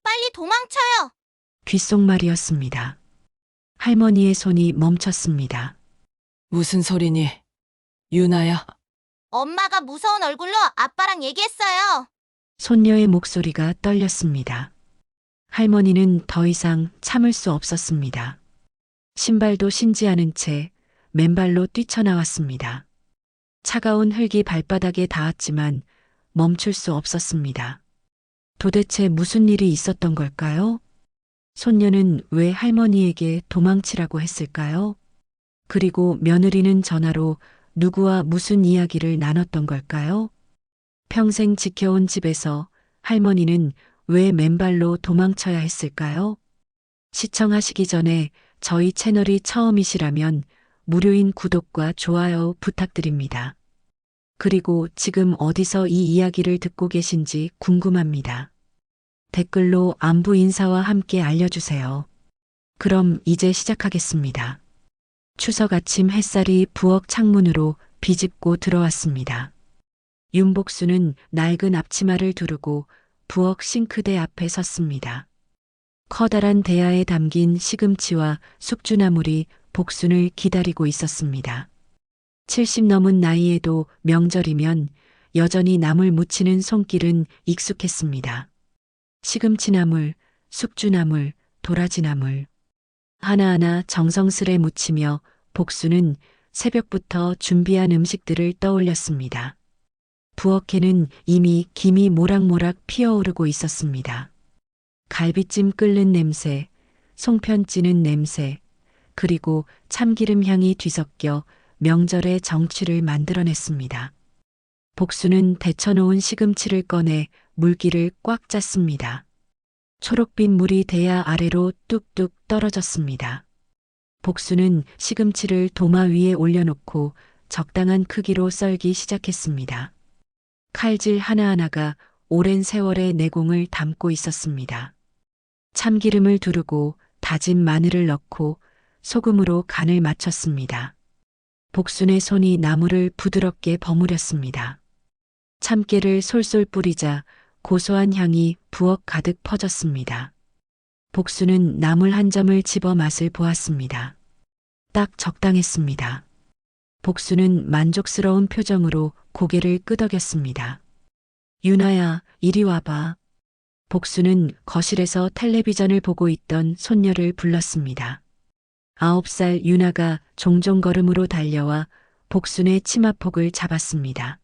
빨리 도망쳐요. 귓속말이었습니다. 할머니의 손이 멈췄습니다. 무슨 소리니? 유나야, 엄마가 무서운 얼굴로 아빠랑 얘기했어요. 손녀의 목소리가 떨렸습니다. 할머니는 더 이상 참을 수 없었습니다. 신발도 신지 않은 채 맨발로 뛰쳐나왔습니다. 차가운 흙이 발바닥에 닿았지만 멈출 수 없었습니다. 도대체 무슨 일이 있었던 걸까요? 손녀는 왜 할머니에게 도망치라고 했을까요? 그리고 며느리는 전화로 누구와 무슨 이야기를 나눴던 걸까요? 평생 지켜온 집에서 할머니는 왜 맨발로 도망쳐야 했을까요? 시청하시기 전에 저희 채널이 처음이시라면 무료인 구독과 좋아요 부탁드립니다. 그리고 지금 어디서 이 이야기를 듣고 계신지 궁금합니다. 댓글로 안부 인사와 함께 알려주세요. 그럼 이제 시작하겠습니다. 추석 아침 햇살이 부엌 창문으로 비집고 들어왔습니다. 윤복수는 낡은 앞치마를 두르고 부엌 싱크대 앞에 섰습니다. 커다란 대야에 담긴 시금치와 숙주나물이 복순을 기다리고 있었습니다. 70 넘은 나이에도 명절이면 여전히 나물 무치는 손길은 익숙했습니다. 시금치나물, 숙주나물, 도라지나물. 하나하나 정성스레 무치며 복순은 새벽부터 준비한 음식들을 떠올렸습니다. 부엌에는 이미 김이 모락모락 피어오르고 있었습니다. 갈비찜 끓는 냄새, 송편 찌는 냄새, 그리고 참기름 향이 뒤섞여 명절의 정취를 만들어냈습니다. 복순은 데쳐놓은 시금치를 꺼내 물기를 꽉 짰습니다. 초록빛 물이 대야 아래로 뚝뚝 떨어졌습니다. 복순은 시금치를 도마 위에 올려놓고 적당한 크기로 썰기 시작했습니다. 칼질 하나하나가 오랜 세월의 내공을 담고 있었습니다. 참기름을 두르고 다진 마늘을 넣고 소금으로 간을 맞췄습니다. 복순의 손이 나물을 부드럽게 버무렸습니다. 참깨를 솔솔 뿌리자 고소한 향이 부엌 가득 퍼졌습니다. 복순은 나물 한 점을 집어 맛을 보았습니다. 딱 적당했습니다. 복순은 만족스러운 표정으로 고개를 끄덕였습니다. 유나야, 이리 와봐. 복순은 거실에서 텔레비전을 보고 있던 손녀를 불렀습니다. 9살 유나가 종종 걸음으로 달려와 복순의 치마폭을 잡았습니다.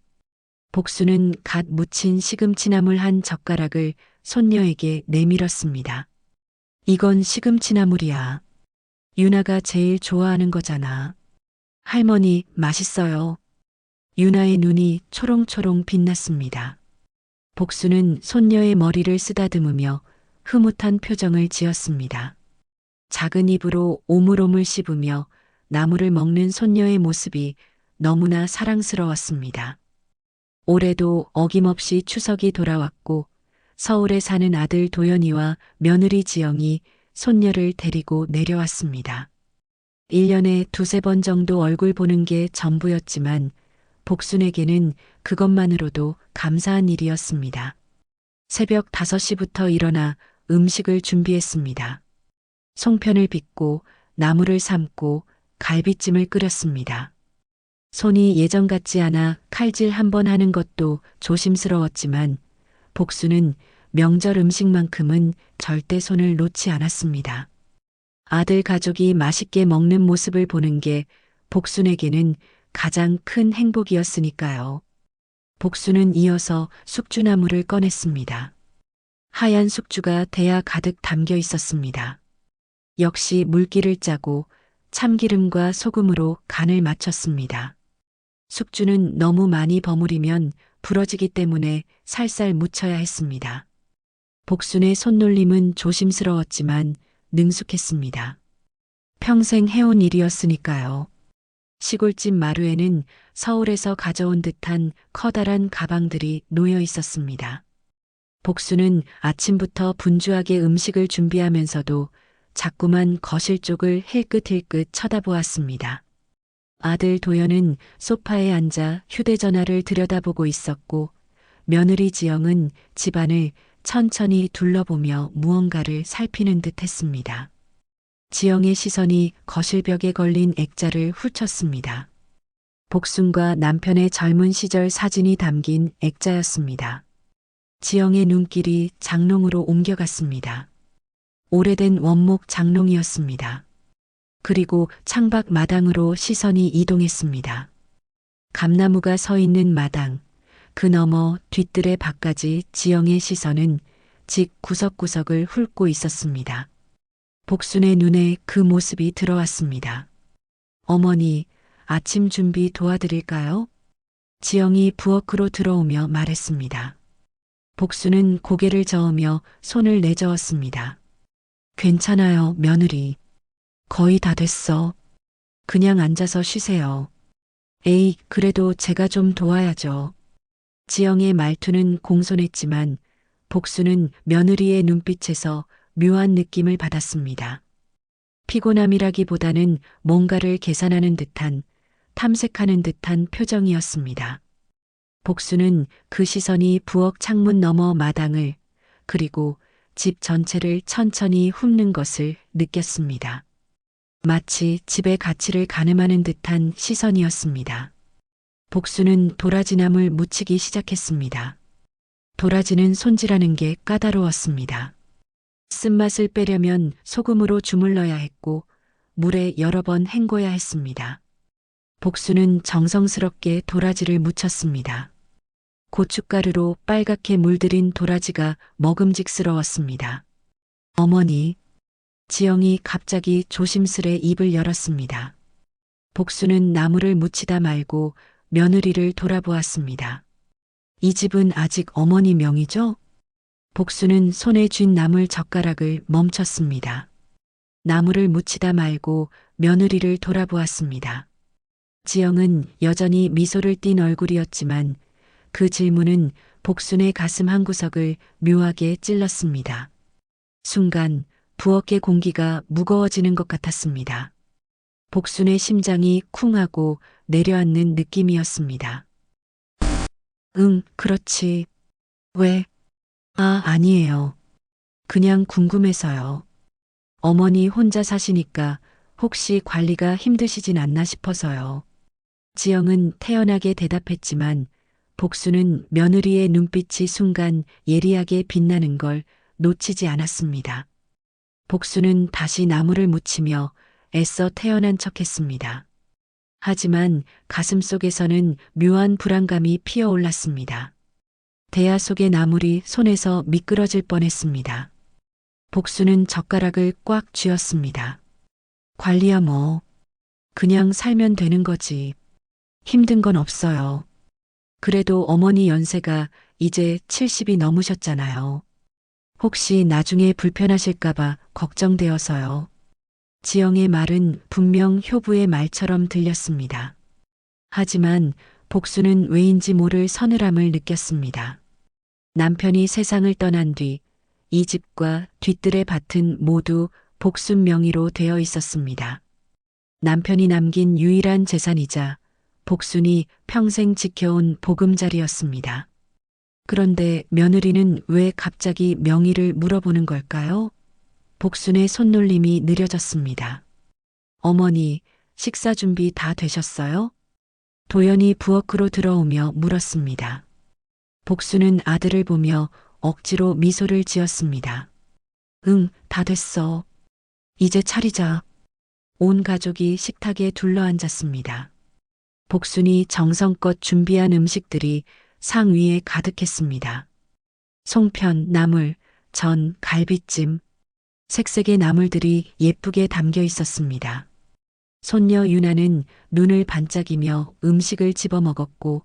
복순은 갓 무친 시금치나물 한 젓가락을 손녀에게 내밀었습니다. 이건 시금치나물이야. 유나가 제일 좋아하는 거잖아. 할머니, 맛있어요. 유나의 눈이 초롱초롱 빛났습니다. 복순은 손녀의 머리를 쓰다듬으며 흐뭇한 표정을 지었습니다. 작은 입으로 오물오물 씹으며 나물을 먹는 손녀의 모습이 너무나 사랑스러웠습니다. 올해도 어김없이 추석이 돌아왔고 서울에 사는 아들 도연이와 며느리 지영이 손녀를 데리고 내려왔습니다. 1년에 두세 번 정도 얼굴 보는 게 전부였지만 복순에게는 그것만으로도 감사한 일이었습니다. 새벽 5시부터 일어나 음식을 준비했습니다. 송편을 빚고 나물을 삶고 갈비찜을 끓였습니다. 손이 예전 같지 않아 칼질 한 번 하는 것도 조심스러웠지만 복순은 명절 음식만큼은 절대 손을 놓지 않았습니다. 아들 가족이 맛있게 먹는 모습을 보는 게 복순에게는 가장 큰 행복이었으니까요. 복순은 이어서 숙주나물을 꺼냈습니다. 하얀 숙주가 대야 가득 담겨 있었습니다. 역시 물기를 짜고 참기름과 소금으로 간을 맞췄습니다. 숙주는 너무 많이 버무리면 부러지기 때문에 살살 묻혀야 했습니다. 복순의 손놀림은 조심스러웠지만 능숙했습니다. 평생 해온 일이었으니까요. 시골집 마루에는 서울에서 가져온 듯한 커다란 가방들이 놓여 있었습니다. 복순은 아침부터 분주하게 음식을 준비하면서도 자꾸만 거실 쪽을 힐끗힐끗 쳐다보았습니다. 아들 도연은 소파에 앉아 휴대전화를 들여다보고 있었고 며느리 지영은 집안을 천천히 둘러보며 무언가를 살피는 듯 했습니다. 지영의 시선이 거실벽에 걸린 액자를 훑쳤습니다. 복순과 남편의 젊은 시절 사진이 담긴 액자였습니다. 지영의 눈길이 장롱으로 옮겨갔습니다. 오래된 원목 장롱이었습니다. 그리고 창밖 마당으로 시선이 이동했습니다. 감나무가 서 있는 마당, 그 너머 뒤뜰의 밭까지 지영의 시선은 집 구석구석을 훑고 있었습니다. 복순의 눈에 그 모습이 들어왔습니다. 어머니, 아침 준비 도와드릴까요? 지영이 부엌으로 들어오며 말했습니다. 복순은 고개를 저으며 손을 내저었습니다. 괜찮아요, 며느리. 거의 다 됐어. 그냥 앉아서 쉬세요. 에이, 그래도 제가 좀 도와야죠. 지영의 말투는 공손했지만 복순은 며느리의 눈빛에서 묘한 느낌을 받았습니다. 피곤함이라기보다는 뭔가를 계산하는 듯한, 탐색하는 듯한 표정이었습니다. 복순은 그 시선이 부엌 창문 너머 마당을, 그리고 집 전체를 천천히 훑는 것을 느꼈습니다. 마치 집의 가치를 가늠하는 듯한 시선이었습니다. 복순은 도라지나물 무치기 시작했습니다. 도라지는 손질하는 게 까다로웠습니다. 쓴맛을 빼려면 소금으로 주물러야 했고 물에 여러 번 헹궈야 했습니다. 복순은 정성스럽게 도라지를 무쳤습니다. 고춧가루로 빨갛게 물들인 도라지가 먹음직스러웠습니다. 어머니, 지영이 갑자기 조심스레 입을 열었습니다. 복순은 나무를 묻히다 말고 며느리를 돌아보았습니다. 이 집은 아직 어머니 명의죠? 복순은 손에 쥔 나물 젓가락을 멈췄습니다. 나무를 묻히다 말고 며느리를 돌아보았습니다. 지영은 여전히 미소를 띤 얼굴이었지만 그 질문은 복순의 가슴 한구석을 묘하게 찔렀습니다. 순간 부엌의 공기가 무거워지는 것 같았습니다. 복순의 심장이 쿵하고 내려앉는 느낌이었습니다. 응, 그렇지. 왜? 아니에요. 그냥 궁금해서요. 어머니 혼자 사시니까 혹시 관리가 힘드시진 않나 싶어서요. 지영은 태연하게 대답했지만 복순은 며느리의 눈빛이 순간 예리하게 빛나는 걸 놓치지 않았습니다. 복순은 다시 나무를 묻히며 애써 태연한 척했습니다. 하지만 가슴속에서는 묘한 불안감이 피어올랐습니다. 대야 속의 나물이 손에서 미끄러질 뻔했습니다. 복순은 젓가락을 꽉 쥐었습니다. 관리야 뭐. 그냥 살면 되는 거지. 힘든 건 없어요. 그래도 어머니 연세가 이제 70이 넘으셨잖아요. 혹시 나중에 불편하실까봐 걱정되어서요. 지영의 말은 분명 효부의 말처럼 들렸습니다. 하지만 복순은 왜인지 모를 서늘함을 느꼈습니다. 남편이 세상을 떠난 뒤 이 집과 뒤뜰의 밭은 모두 복순 명의로 되어 있었습니다. 남편이 남긴 유일한 재산이자 복순이 평생 지켜온 보금자리였습니다. 그런데 며느리는 왜 갑자기 명의를 물어보는 걸까요? 복순의 손놀림이 느려졌습니다. 어머니, 식사 준비 다 되셨어요? 도연이 부엌으로 들어오며 물었습니다. 복순은 아들을 보며 억지로 미소를 지었습니다. 응, 다 됐어. 이제 차리자. 온 가족이 식탁에 둘러앉았습니다. 복순이 정성껏 준비한 음식들이 상 위에 가득했습니다. 송편, 나물, 전, 갈비찜, 색색의 나물들이 예쁘게 담겨 있었습니다. 손녀 유나는 눈을 반짝이며 음식을 집어먹었고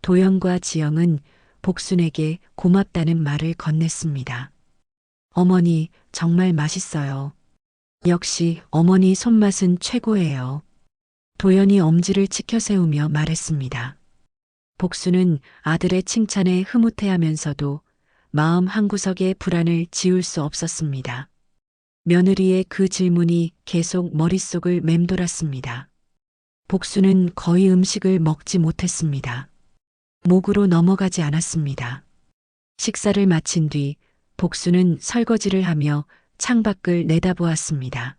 도연과 지영은 복순에게 고맙다는 말을 건넸습니다. 어머니, 정말 맛있어요. 역시 어머니 손맛은 최고예요. 도연이 엄지를 치켜 세우며 말했습니다. 복순은 아들의 칭찬에 흐뭇해하면서도 마음 한구석의 불안을 지울 수 없었습니다. 며느리의 그 질문이 계속 머릿속을 맴돌았습니다. 복순은 거의 음식을 먹지 못했습니다. 목으로 넘어가지 않았습니다. 식사를 마친 뒤 복수는 설거지를 하며 창밖을 내다보았습니다.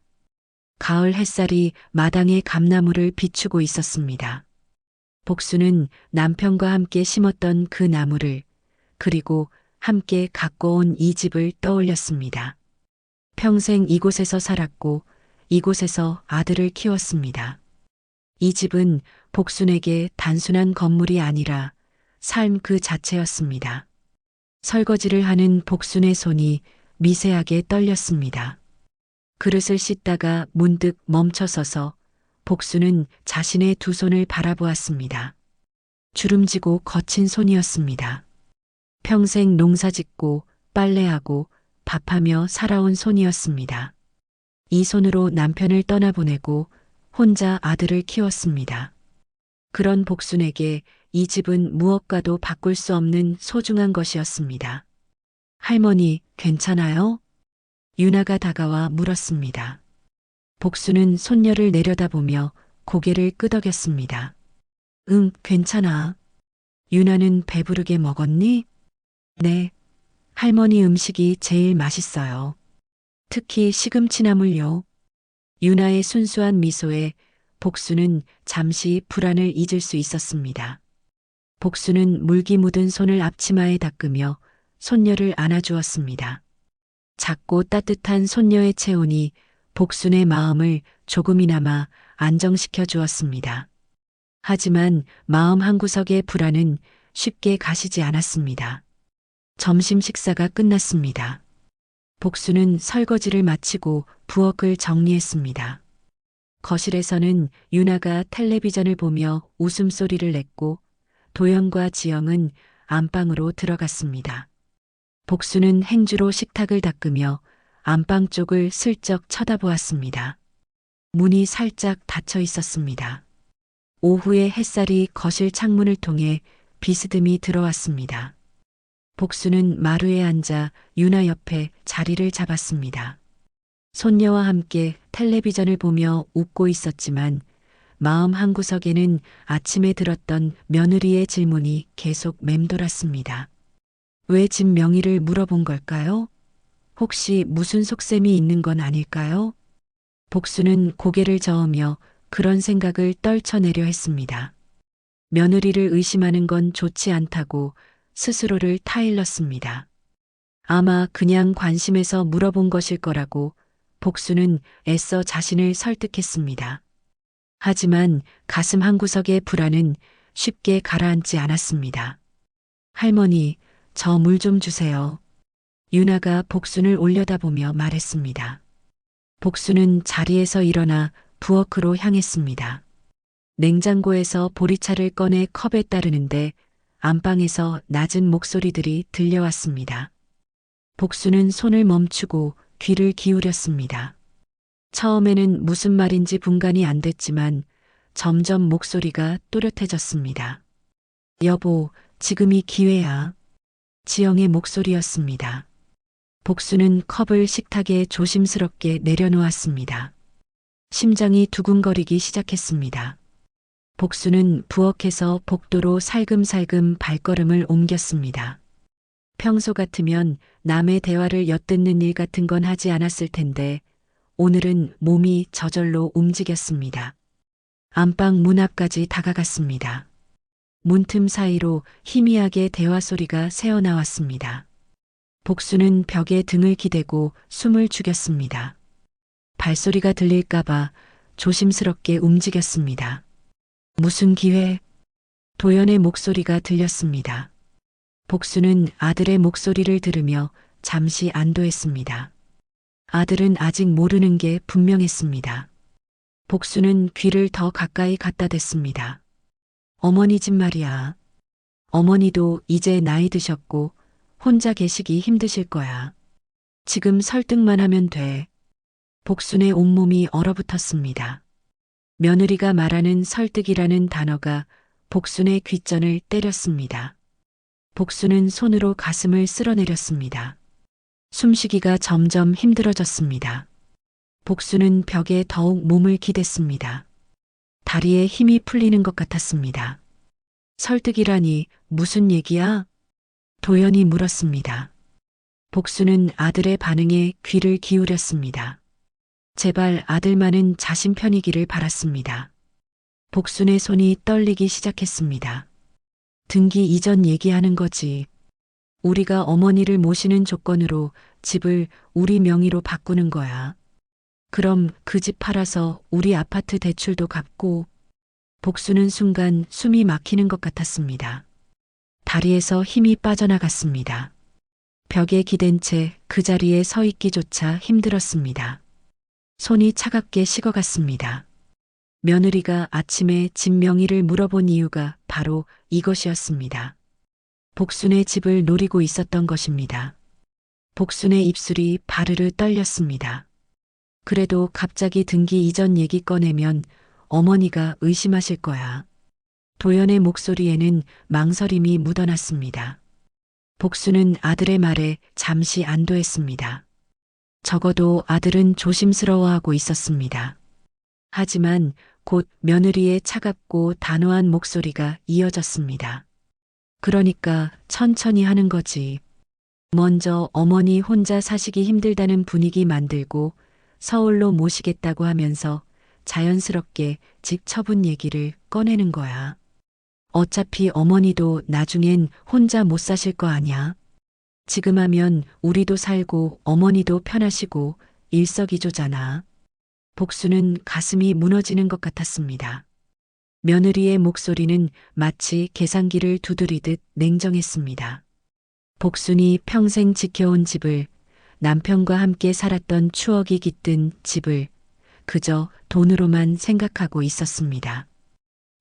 가을 햇살이 마당의 감나무를 비추고 있었습니다. 복수는 남편과 함께 심었던 그 나무를, 그리고 함께 가꿔온 이 집을 떠올렸습니다. 평생 이곳에서 살았고 이곳에서 아들을 키웠습니다. 이 집은 복순에게 단순한 건물이 아니라 삶 그 자체였습니다. 설거지를 하는 복순의 손이 미세하게 떨렸습니다. 그릇을 씻다가 문득 멈춰서서 복순은 자신의 두 손을 바라보았습니다. 주름지고 거친 손이었습니다. 평생 농사짓고 빨래하고 밥하며 살아온 손이었습니다. 이 손으로 남편을 떠나보내고 혼자 아들을 키웠습니다. 그런 복순에게 이 집은 무엇과도 바꿀 수 없는 소중한 것이었습니다. 할머니, 괜찮아요? 유나가 다가와 물었습니다. 복순은 손녀를 내려다보며 고개를 끄덕였습니다. 응, 괜찮아. 유나는 배부르게 먹었니? 네. 할머니 음식이 제일 맛있어요. 특히 시금치나물요. 유나의 순수한 미소에 복수는 잠시 불안을 잊을 수 있었습니다. 복수는 물기 묻은 손을 앞치마에 닦으며 손녀를 안아주었습니다. 작고 따뜻한 손녀의 체온이 복순의 마음을 조금이나마 안정시켜 주었습니다. 하지만 마음 한구석의 불안은 쉽게 가시지 않았습니다. 점심 식사가 끝났습니다. 복수는 설거지를 마치고 부엌을 정리했습니다. 거실에서는 유나가 텔레비전을 보며 웃음소리를 냈고 도연과 지영은 안방으로 들어갔습니다. 복수는 행주로 식탁을 닦으며 안방 쪽을 슬쩍 쳐다보았습니다. 문이 살짝 닫혀 있었습니다. 오후의 햇살이 거실 창문을 통해 비스듬히 들어왔습니다. 복수는 마루에 앉아 유나 옆에 자리를 잡았습니다. 손녀와 함께 텔레비전을 보며 웃고 있었지만 마음 한구석에는 아침에 들었던 며느리의 질문이 계속 맴돌았습니다. 왜 집 명의를 물어본 걸까요? 혹시 무슨 속셈이 있는 건 아닐까요? 복수는 고개를 저으며 그런 생각을 떨쳐내려 했습니다. 며느리를 의심하는 건 좋지 않다고 스스로를 타일렀습니다. 아마 그냥 관심에서 물어본 것일 거라고 복수는 애써 자신을 설득했습니다. 하지만 가슴 한구석의 불안은 쉽게 가라앉지 않았습니다. 할머니, 저 물 좀 주세요. 유나가 복순을 올려다보며 말했습니다. 복순은 자리에서 일어나 부엌으로 향했습니다. 냉장고에서 보리차를 꺼내 컵에 따르는데 안방에서 낮은 목소리들이 들려왔습니다. 복순은 손을 멈추고 귀를 기울였습니다. 처음에는 무슨 말인지 분간이 안 됐지만 점점 목소리가 또렷해졌습니다. 여보, 지금이 기회야. 지영의 목소리였습니다. 복수는 컵을 식탁에 조심스럽게 내려놓았습니다. 심장이 두근거리기 시작했습니다. 복수는 부엌에서 복도로 살금살금 발걸음을 옮겼습니다. 평소 같으면 남의 대화를 엿듣는 일 같은 건 하지 않았을 텐데 오늘은 몸이 저절로 움직였습니다. 안방 문 앞까지 다가갔습니다. 문틈 사이로 희미하게 대화 소리가 새어나왔습니다. 복수는 벽에 등을 기대고 숨을 죽였습니다. 발소리가 들릴까봐 조심스럽게 움직였습니다. 무슨 기회? 도연의 목소리가 들렸습니다. 복수는 아들의 목소리를 들으며 잠시 안도했습니다. 아들은 아직 모르는 게 분명했습니다. 복수는 귀를 더 가까이 갖다 댔습니다. 어머니 집 말이야. 어머니도 이제 나이 드셨고 혼자 계시기 힘드실 거야. 지금 설득만 하면 돼. 복순의 온몸이 얼어붙었습니다. 며느리가 말하는 설득이라는 단어가 복순의 귓전을 때렸습니다. 복순은 손으로 가슴을 쓸어내렸습니다. 숨쉬기가 점점 힘들어졌습니다. 복순은 벽에 더욱 몸을 기댔습니다. 다리에 힘이 풀리는 것 같았습니다. 설득이라니 무슨 얘기야? 도연이 물었습니다. 복수는 아들의 반응에 귀를 기울였습니다. 제발 아들만은 자신 편이기를 바랐습니다. 복순의 손이 떨리기 시작했습니다. 등기 이전 얘기하는 거지. 우리가 어머니를 모시는 조건으로 집을 우리 명의로 바꾸는 거야. 그럼 그 집 팔아서 우리 아파트 대출도 갚고. 복수는 순간 숨이 막히는 것 같았습니다. 다리에서 힘이 빠져나갔습니다. 벽에 기댄 채 그 자리에 서 있기조차 힘들었습니다. 손이 차갑게 식어갔습니다. 며느리가 아침에 집 명의를 물어본 이유가 바로 이것이었습니다. 복순의 집을 노리고 있었던 것입니다. 복순의 입술이 바르르 떨렸습니다. 그래도 갑자기 등기 이전 얘기 꺼내면 어머니가 의심하실 거야. 도연의 목소리에는 망설임이 묻어났습니다. 복수는 아들의 말에 잠시 안도했습니다. 적어도 아들은 조심스러워하고 있었습니다. 하지만 곧 며느리의 차갑고 단호한 목소리가 이어졌습니다. 그러니까 천천히 하는 거지. 먼저 어머니 혼자 사시기 힘들다는 분위기 만들고 서울로 모시겠다고 하면서 자연스럽게 집 처분 얘기를 꺼내는 거야. 어차피 어머니도 나중엔 혼자 못 사실 거 아냐. 지금 하면 우리도 살고 어머니도 편하시고 일석이조잖아. 복수는 가슴이 무너지는 것 같았습니다. 며느리의 목소리는 마치 계산기를 두드리듯 냉정했습니다. 복순이 평생 지켜온 집을, 남편과 함께 살았던 추억이 깃든 집을 그저 돈으로만 생각하고 있었습니다.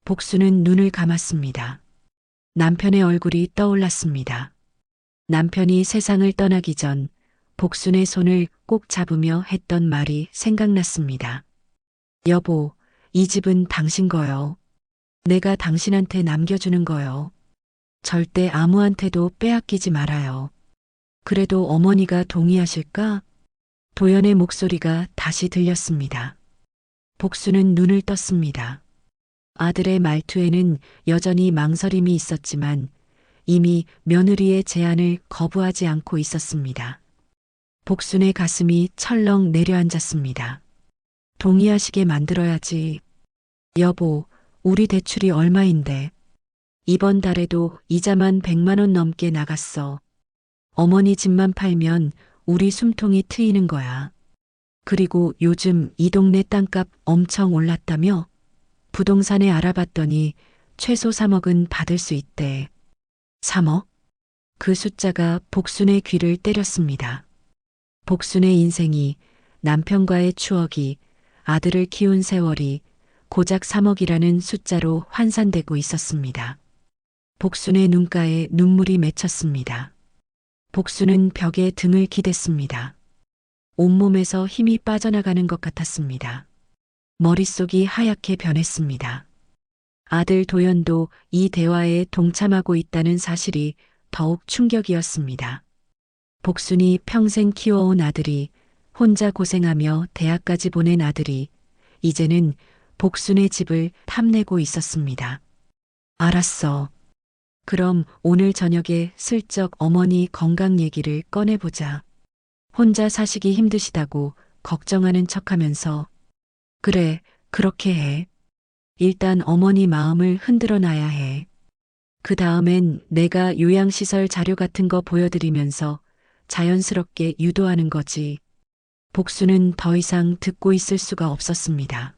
복수는 눈을 감았습니다. 남편의 얼굴이 떠올랐습니다. 남편이 세상을 떠나기 전 복순의 손을 꼭 잡으며 했던 말이 생각났습니다. 여보, 이 집은 당신 거요. 내가 당신한테 남겨주는 거요. 절대 아무한테도 빼앗기지 말아요. 그래도 어머니가 동의하실까? 도연의 목소리가 다시 들렸습니다. 복수는 눈을 떴습니다. 아들의 말투에는 여전히 망설임이 있었지만 이미 며느리의 제안을 거부하지 않고 있었습니다. 복순의 가슴이 철렁 내려앉았습니다. 동의하시게 만들어야지. 여보, 우리 대출이 얼마인데? 이번 달에도 이자만 100만 원 넘게 나갔어. 어머니 집만 팔면 우리 숨통이 트이는 거야. 그리고 요즘 이 동네 땅값 엄청 올랐다며? 부동산에 알아봤더니 최소 3억은 받을 수 있대. 3억? 그 숫자가 복순의 귀를 때렸습니다. 복순의 인생이, 남편과의 추억이, 아들을 키운 세월이 고작 3억이라는 숫자로 환산되고 있었습니다. 복순의 눈가에 눈물이 맺혔습니다. 복순은 벽에 등을 기댔습니다. 온몸에서 힘이 빠져나가는 것 같았습니다. 머릿속이 하얗게 변했습니다. 아들 도연도 이 대화에 동참하고 있다는 사실이 더욱 충격이었습니다. 복순이 평생 키워온 아들이, 혼자 고생하며 대학까지 보낸 아들이 이제는 복순의 집을 탐내고 있었습니다. 알았어. 그럼 오늘 저녁에 슬쩍 어머니 건강 얘기를 꺼내보자. 혼자 사시기 힘드시다고 걱정하는 척하면서. 그래, 그렇게 해. 일단 어머니 마음을 흔들어 놔야 해. 그 다음엔 내가 요양시설 자료 같은 거 보여드리면서 자연스럽게 유도하는 거지. 복수는 더 이상 듣고 있을 수가 없었습니다.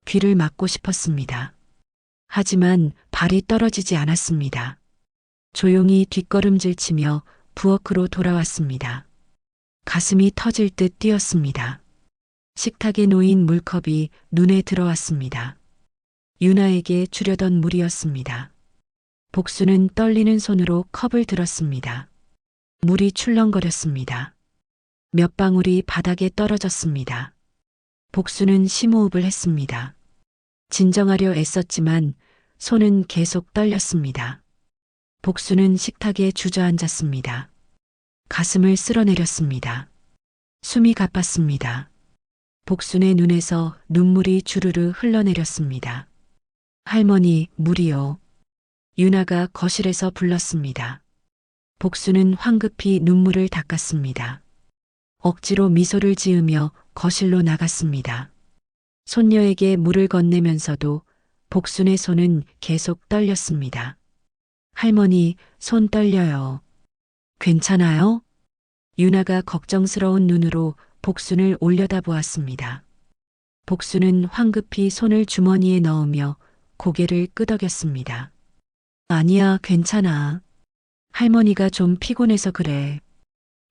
귀를 막고 싶었습니다. 하지만 발이 떨어지지 않았습니다. 조용히 뒷걸음질 치며 부엌으로 돌아왔습니다. 가슴이 터질 듯 뛰었습니다. 식탁에 놓인 물컵이 눈에 들어왔습니다. 유나에게 주려던 물이었습니다. 복수는 떨리는 손으로 컵을 들었습니다. 물이 출렁거렸습니다. 몇 방울이 바닥에 떨어졌습니다. 복수는 심호흡을 했습니다. 진정하려 애썼지만 손은 계속 떨렸습니다. 복수는 식탁에 주저앉았습니다. 가슴을 쓸어내렸습니다. 숨이 가빴습니다. 복순의 눈에서 눈물이 주르르 흘러내렸습니다. 할머니, 물이요. 유나가 거실에서 불렀습니다. 복수는 황급히 눈물을 닦았습니다. 억지로 미소를 지으며 거실로 나갔습니다. 손녀에게 물을 건네면서도 복순의 손은 계속 떨렸습니다. 할머니, 손 떨려요. 괜찮아요? 유나가 걱정스러운 눈으로 복순을 올려다보았습니다. 복순은 황급히 손을 주머니에 넣으며 고개를 끄덕였습니다. 아니야, 괜찮아. 할머니가 좀 피곤해서 그래.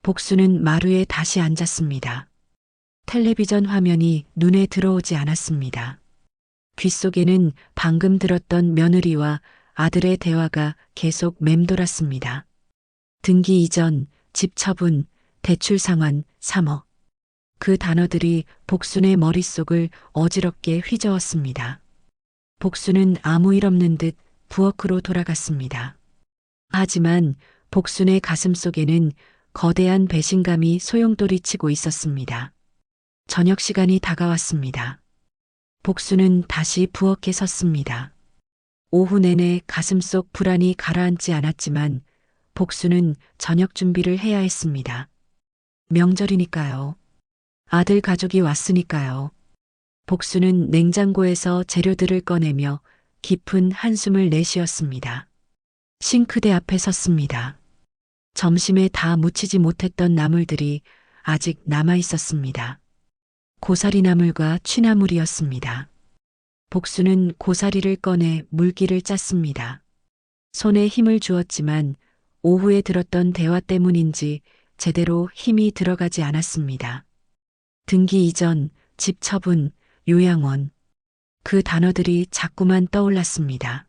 복순은 마루에 다시 앉았습니다. 텔레비전 화면이 눈에 들어오지 않았습니다. 귓속에는 방금 들었던 며느리와 아들의 대화가 계속 맴돌았습니다. 등기 이전, 집 처분, 대출 상환, 3억. 그 단어들이 복순의 머릿속을 어지럽게 휘저었습니다. 복순은 아무 일 없는 듯 부엌으로 돌아갔습니다. 하지만 복순의 가슴 속에는 거대한 배신감이 소용돌이치고 있었습니다. 저녁 시간이 다가왔습니다. 복순은 다시 부엌에 섰습니다. 오후 내내 가슴속 불안이 가라앉지 않았지만 복순은 저녁 준비를 해야 했습니다. 명절이니까요. 아들 가족이 왔으니까요. 복순은 냉장고에서 재료들을 꺼내며 깊은 한숨을 내쉬었습니다. 싱크대 앞에 섰습니다. 점심에 다 무치지 못했던 나물들이 아직 남아 있었습니다. 고사리 나물과 취나물이었습니다. 복순은 고사리를 꺼내 물기를 짰습니다. 손에 힘을 주었지만 오후에 들었던 대화 때문인지 제대로 힘이 들어가지 않았습니다. 등기 이전, 집 처분, 요양원. 그 단어들이 자꾸만 떠올랐습니다.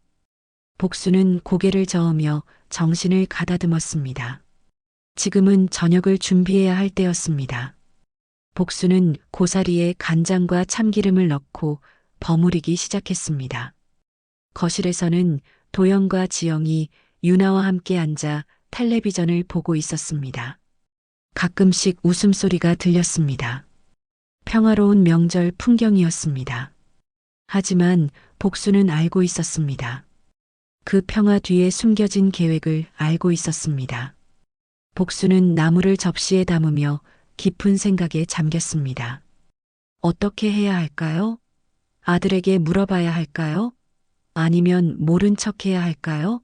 복순은 고개를 저으며 정신을 가다듬었습니다. 지금은 저녁을 준비해야 할 때였습니다. 복순은 고사리에 간장과 참기름을 넣고 버무리기 시작했습니다. 거실에서는 도영과 지영이 유나와 함께 앉아 텔레비전을 보고 있었습니다. 가끔씩 웃음소리가 들렸습니다. 평화로운 명절 풍경이었습니다. 하지만 복순은 알고 있었습니다. 그 평화 뒤에 숨겨진 계획을 알고 있었습니다. 복순은 나물을 접시에 담으며 깊은 생각에 잠겼습니다. 어떻게 해야 할까요? 아들에게 물어봐야 할까요? 아니면 모른 척해야 할까요?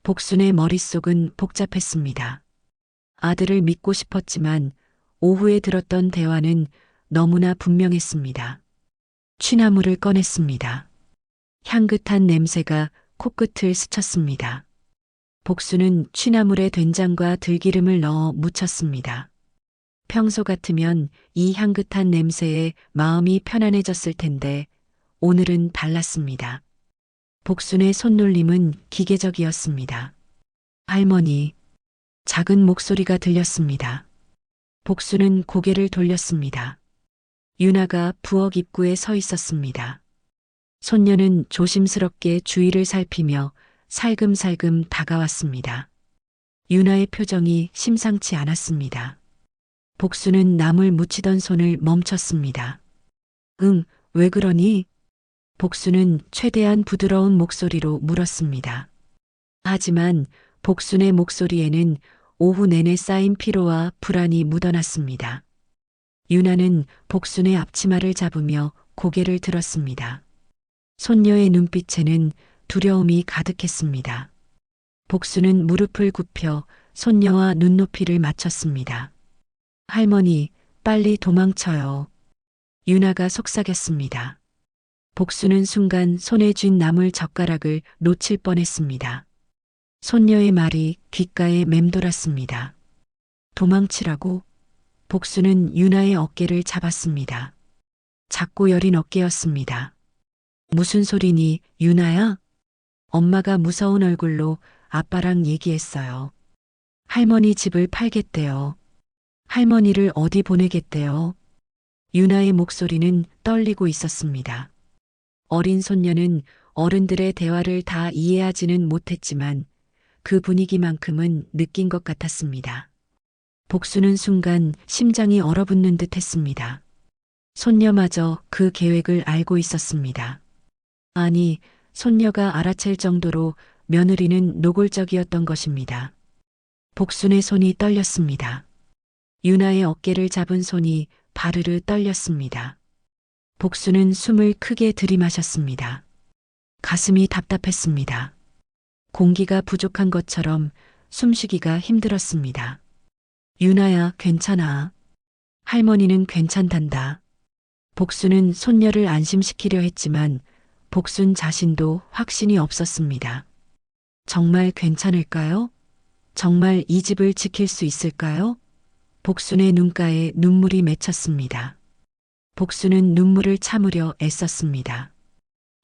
복순의 머릿속은 복잡했습니다. 아들을 믿고 싶었지만 오후에 들었던 대화는 너무나 분명했습니다. 취나물을 꺼냈습니다. 향긋한 냄새가 코끝을 스쳤습니다. 복순은 취나물에 된장과 들기름을 넣어 무쳤습니다. 평소 같으면 이 향긋한 냄새에 마음이 편안해졌을 텐데 오늘은 달랐습니다. 복순의 손놀림은 기계적이었습니다. 할머니, 작은 목소리가 들렸습니다. 복순은 고개를 돌렸습니다. 유나가 부엌 입구에 서 있었습니다. 손녀는 조심스럽게 주위를 살피며 살금살금 다가왔습니다. 유나의 표정이 심상치 않았습니다. 복순은 나물 묻히던 손을 멈췄습니다. 응, 왜 그러니? 복순은 최대한 부드러운 목소리로 물었습니다. 하지만 복순의 목소리에는 오후 내내 쌓인 피로와 불안이 묻어났습니다. 유나는 복순의 앞치마를 잡으며 고개를 들었습니다. 손녀의 눈빛에는 두려움이 가득했습니다. 복순은 무릎을 굽혀 손녀와 눈높이를 맞췄습니다. 할머니, 빨리 도망쳐요. 유나가 속삭였습니다. 복순은 순간 손에 쥔 나물 젓가락을 놓칠 뻔했습니다. 손녀의 말이 귓가에 맴돌았습니다. 도망치라고? 복순은 유나의 어깨를 잡았습니다. 작고 여린 어깨였습니다. 무슨 소리니, 유나야? 엄마가 무서운 얼굴로 아빠랑 얘기했어요. 할머니 집을 팔겠대요. 할머니를 어디 보내겠대요. 유나의 목소리는 떨리고 있었습니다. 어린 손녀는 어른들의 대화를 다 이해하지는 못했지만 그 분위기만큼은 느낀 것 같았습니다. 복수는 순간 심장이 얼어붙는 듯 했습니다. 손녀마저 그 계획을 알고 있었습니다. 아니, 손녀가 알아챌 정도로 며느리는 노골적이었던 것입니다. 복순의 손이 떨렸습니다. 유나의 어깨를 잡은 손이 바르르 떨렸습니다. 복순은 숨을 크게 들이마셨습니다. 가슴이 답답했습니다. 공기가 부족한 것처럼 숨쉬기가 힘들었습니다. 유나야, 괜찮아. 할머니는 괜찮단다. 복순은 손녀를 안심시키려 했지만 복순 자신도 확신이 없었습니다. 정말 괜찮을까요? 정말 이 집을 지킬 수 있을까요? 복순의 눈가에 눈물이 맺혔습니다. 복순은 눈물을 참으려 애썼습니다.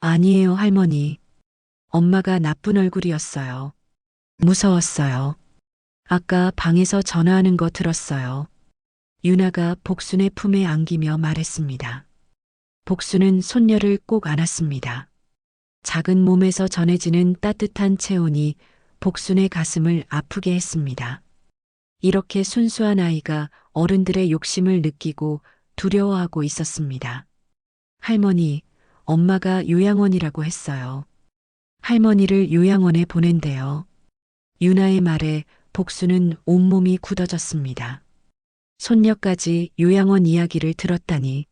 아니에요, 할머니. 엄마가 나쁜 얼굴이었어요. 무서웠어요. 아까 방에서 전화하는 거 들었어요. 유나가 복순의 품에 안기며 말했습니다. 복순은 손녀를 꼭 안았습니다. 작은 몸에서 전해지는 따뜻한 체온이 복순의 가슴을 아프게 했습니다. 이렇게 순수한 아이가 어른들의 욕심을 느끼고 두려워하고 있었습니다. 할머니, 엄마가 요양원이라고 했어요. 할머니를 요양원에 보낸대요. 유나의 말에 복순은 온몸이 굳어졌습니다. 손녀까지 요양원 이야기를 들었다니.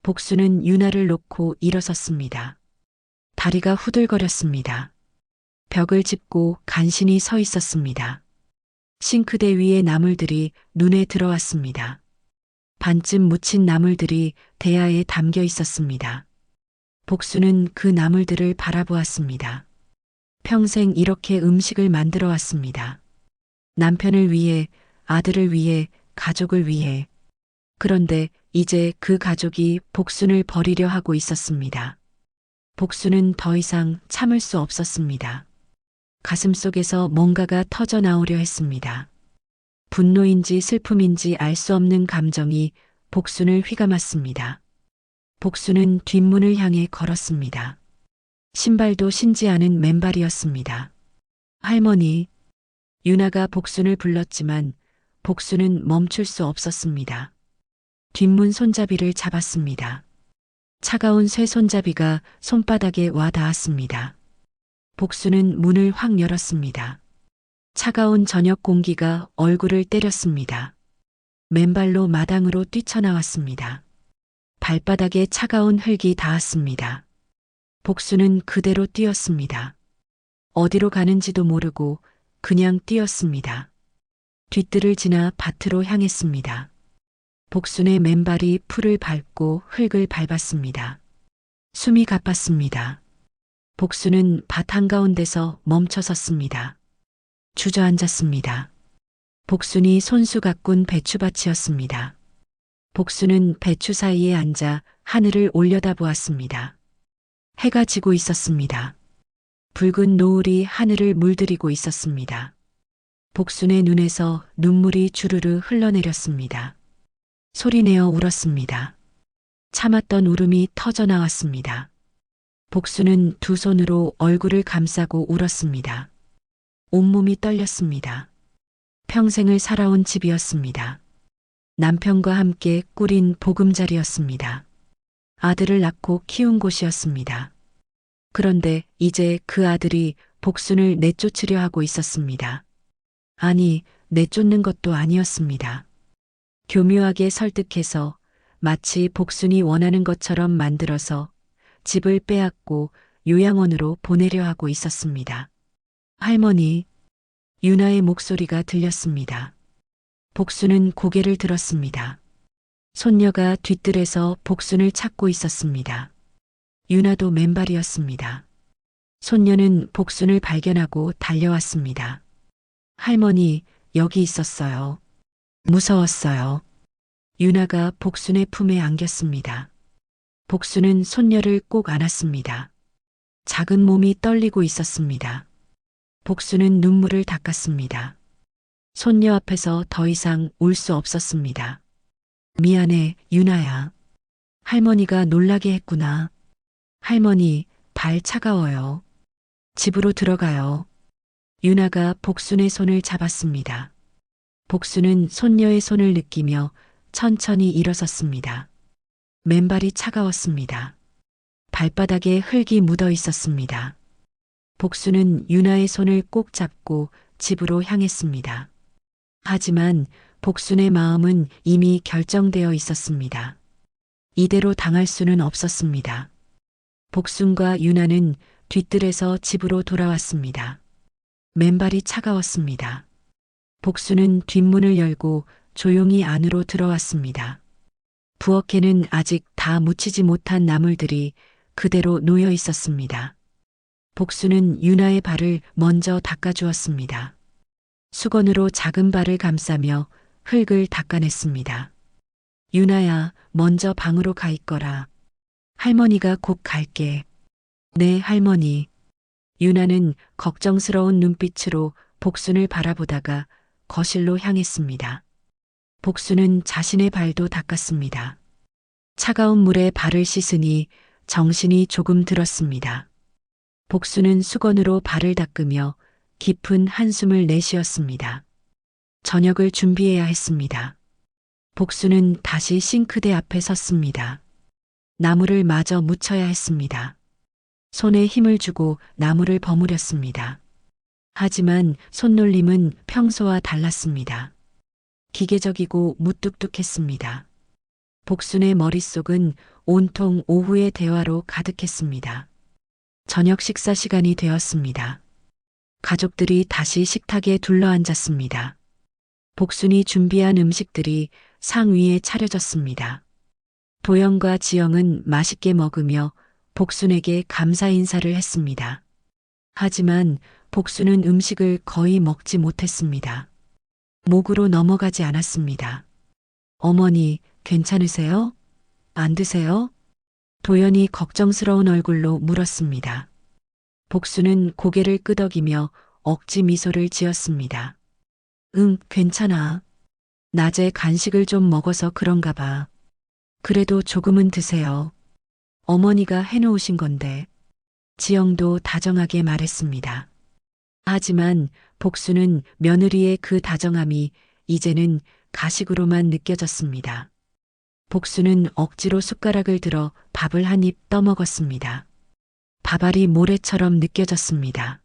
복순은 유나를 놓고 일어섰습니다. 다리가 후들거렸습니다. 벽을 짚고 간신히 서 있었습니다. 싱크대 위의 나물들이 눈에 들어왔습니다. 반쯤 묻힌 나물들이 대야에 담겨 있었습니다. 복순은 그 나물들을 바라보았습니다. 평생 이렇게 음식을 만들어 왔습니다. 남편을 위해, 아들을 위해, 가족을 위해. 그런데 이제 그 가족이 복순을 버리려 하고 있었습니다. 복순은 더 이상 참을 수 없었습니다. 가슴속에서 뭔가가 터져 나오려 했습니다. 분노인지 슬픔인지 알 수 없는 감정이 복순을 휘감았습니다. 복순은 뒷문을 향해 걸었습니다. 신발도 신지 않은 맨발이었습니다. 할머니, 유나가 복순을 불렀지만 복순은 멈출 수 없었습니다. 뒷문 손잡이를 잡았습니다. 차가운 쇠 손잡이가 손바닥에 와 닿았습니다. 복순은 문을 확 열었습니다. 차가운 저녁 공기가 얼굴을 때렸습니다. 맨발로 마당으로 뛰쳐나왔습니다. 발바닥에 차가운 흙이 닿았습니다. 복순은 그대로 뛰었습니다. 어디로 가는지도 모르고 그냥 뛰었습니다. 뒷뜰을 지나 밭으로 향했습니다. 복순의 맨발이 풀을 밟고 흙을 밟았습니다. 숨이 가빴습니다. 복순은 밭 한가운데서 멈춰 섰습니다. 주저앉았습니다. 복순이 손수 가꾼 배추밭이었습니다. 복순은 배추 사이에 앉아 하늘을 올려다보았습니다. 해가 지고 있었습니다. 붉은 노을이 하늘을 물들이고 있었습니다. 복순의 눈에서 눈물이 주르르 흘러내렸습니다. 소리내어 울었습니다. 참았던 울음이 터져 나왔습니다. 복순은 두 손으로 얼굴을 감싸고 울었습니다. 온몸이 떨렸습니다. 평생을 살아온 집이었습니다. 남편과 함께 꾸린 보금자리였습니다. 아들을 낳고 키운 곳이었습니다. 그런데 이제 그 아들이 복순을 내쫓으려 하고 있었습니다. 아니, 내쫓는 것도 아니었습니다. 교묘하게 설득해서 마치 복순이 원하는 것처럼 만들어서 집을 빼앗고 요양원으로 보내려 하고 있었습니다. 할머니, 유나의 목소리가 들렸습니다. 복순은 고개를 들었습니다. 손녀가 뒷뜰에서 복순을 찾고 있었습니다. 유나도 맨발이었습니다. 손녀는 복순을 발견하고 달려왔습니다. 할머니, 여기 있었어요. 무서웠어요. 유나가 복순의 품에 안겼습니다. 복순은 손녀를 꼭 안았습니다. 작은 몸이 떨리고 있었습니다. 복순은 눈물을 닦았습니다. 손녀 앞에서 더 이상 울 수 없었습니다. 미안해, 유나야. 할머니가 놀라게 했구나. 할머니, 발 차가워요. 집으로 들어가요. 유나가 복순의 손을 잡았습니다. 복순은 손녀의 손을 느끼며 천천히 일어섰습니다. 맨발이 차가웠습니다. 발바닥에 흙이 묻어 있었습니다. 복순은 유나의 손을 꼭 잡고 집으로 향했습니다. 하지만 복순의 마음은 이미 결정되어 있었습니다. 이대로 당할 수는 없었습니다. 복순과 유나는 뒤뜰에서 집으로 돌아왔습니다. 맨발이 차가웠습니다. 복순은 뒷문을 열고 조용히 안으로 들어왔습니다. 부엌에는 아직 다 묻히지 못한 나물들이 그대로 놓여 있었습니다. 복순은 유나의 발을 먼저 닦아주었습니다. 수건으로 작은 발을 감싸며 흙을 닦아냈습니다. 유나야, 먼저 방으로 가 있거라. 할머니가 곧 갈게. 네, 할머니. 유나는 걱정스러운 눈빛으로 복순을 바라보다가 거실로 향했습니다. 복순은 자신의 발도 닦았습니다. 차가운 물에 발을 씻으니 정신이 조금 들었습니다. 복순은 수건으로 발을 닦으며 깊은 한숨을 내쉬었습니다. 저녁을 준비해야 했습니다. 복순은 다시 싱크대 앞에 섰습니다. 나무를 마저 묻혀야 했습니다. 손에 힘을 주고 나무를 버무렸습니다. 하지만 손놀림은 평소와 달랐습니다. 기계적이고 무뚝뚝했습니다. 복순의 머릿속은 온통 오후의 대화로 가득했습니다. 저녁 식사 시간이 되었습니다. 가족들이 다시 식탁에 둘러앉았습니다. 복순이 준비한 음식들이 상 위에 차려졌습니다. 도영과 지영은 맛있게 먹으며 복순에게 감사 인사를 했습니다. 하지만 복순은 음식을 거의 먹지 못했습니다. 목으로 넘어가지 않았습니다. 어머니, 괜찮으세요? 안 드세요? 도연이 걱정스러운 얼굴로 물었습니다. 복순은 고개를 끄덕이며 억지 미소를 지었습니다. 응, 괜찮아. 낮에 간식을 좀 먹어서 그런가 봐. 그래도 조금은 드세요. 어머니가 해놓으신 건데. 지영도 다정하게 말했습니다. 하지만 복순은 며느리의 그 다정함이 이제는 가식으로만 느껴졌습니다. 복순은 억지로 숟가락을 들어 밥을 한 입 떠먹었습니다. 밥알이 모래처럼 느껴졌습니다.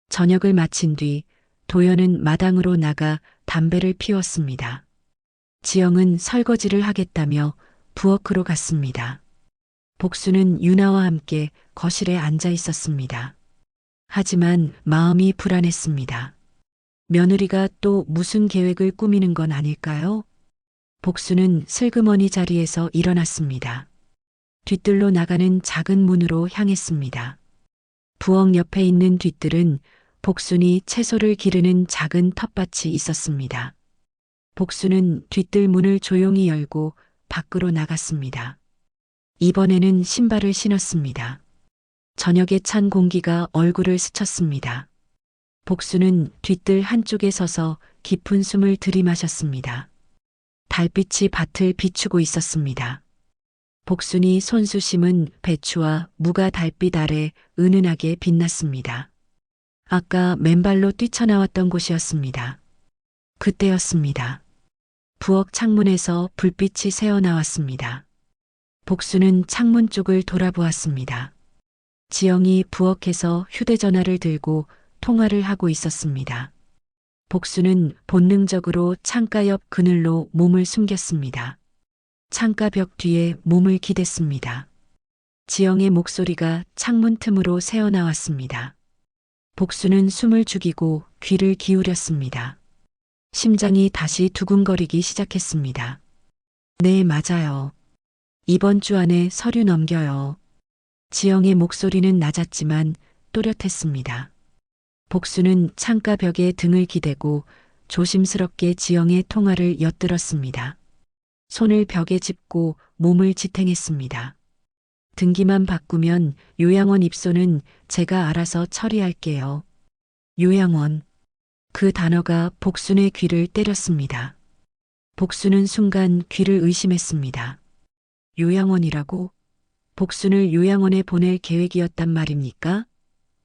저녁을 마친 뒤 도연은 마당으로 나가 담배를 피웠습니다. 지영은 설거지를 하겠다며 부엌으로 갔습니다. 복순은 유나와 함께 거실에 앉아 있었습니다. 하지만 마음이 불안했습니다. 며느리가 또 무슨 계획을 꾸미는 건 아닐까요? 복순은 슬그머니 자리에서 일어났습니다. 뒤뜰로 나가는 작은 문으로 향했습니다. 부엌 옆에 있는 뒤뜰은 복순이 채소를 기르는 작은 텃밭이 있었습니다. 복순은 뒤뜰 문을 조용히 열고 밖으로 나갔습니다. 이번에는 신발을 신었습니다. 저녁에 찬 공기가 얼굴을 스쳤습니다. 복순은 뒤뜰 한쪽에 서서 깊은 숨을 들이마셨습니다. 달빛이 밭을 비추고 있었습니다. 복순이 손수 심은 배추와 무가 달빛 아래 은은하게 빛났습니다. 아까 맨발로 뛰쳐나왔던 곳이었습니다. 그때였습니다. 부엌 창문에서 불빛이 새어나왔습니다. 복순은 창문 쪽을 돌아보았습니다. 지영이 부엌에서 휴대전화를 들고 통화를 하고 있었습니다. 복순은 본능적으로 창가 옆 그늘로 몸을 숨겼습니다. 창가 벽 뒤에 몸을 기댔습니다. 지영의 목소리가 창문 틈으로 새어나왔습니다. 복순은 숨을 죽이고 귀를 기울였습니다. 심장이 다시 두근거리기 시작했습니다. 네, 맞아요. 이번 주 안에 서류 넘겨요. 지영의 목소리는 낮았지만 또렷했습니다. 복순은 창가 벽에 등을 기대고 조심스럽게 지영의 통화를 엿들었습니다. 손을 벽에 짚고 몸을 지탱했습니다. 등기만 바꾸면 요양원 입소는 제가 알아서 처리할게요. 요양원. 그 단어가 복순의 귀를 때렸습니다. 복순은 순간 귀를 의심했습니다. 요양원이라고? 복순을 요양원에 보낼 계획이었단 말입니까?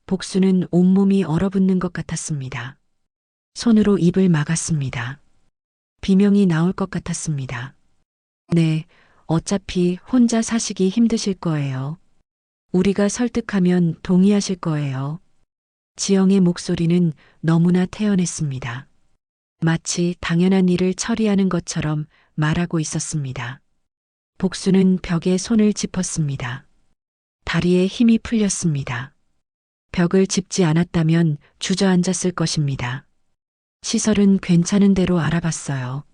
복순은 온몸이 얼어붙는 것 같았습니다. 손으로 입을 막았습니다. 비명이 나올 것 같았습니다. 네, 어차피 혼자 사시기 힘드실 거예요. 우리가 설득하면 동의하실 거예요. 지영의 목소리는 너무나 태연했습니다. 마치 당연한 일을 처리하는 것처럼 말하고 있었습니다. 복수는 벽에 손을 짚었습니다. 다리에 힘이 풀렸습니다. 벽을 짚지 않았다면 주저앉았을 것입니다. 시설은 괜찮은 대로 알아봤어요.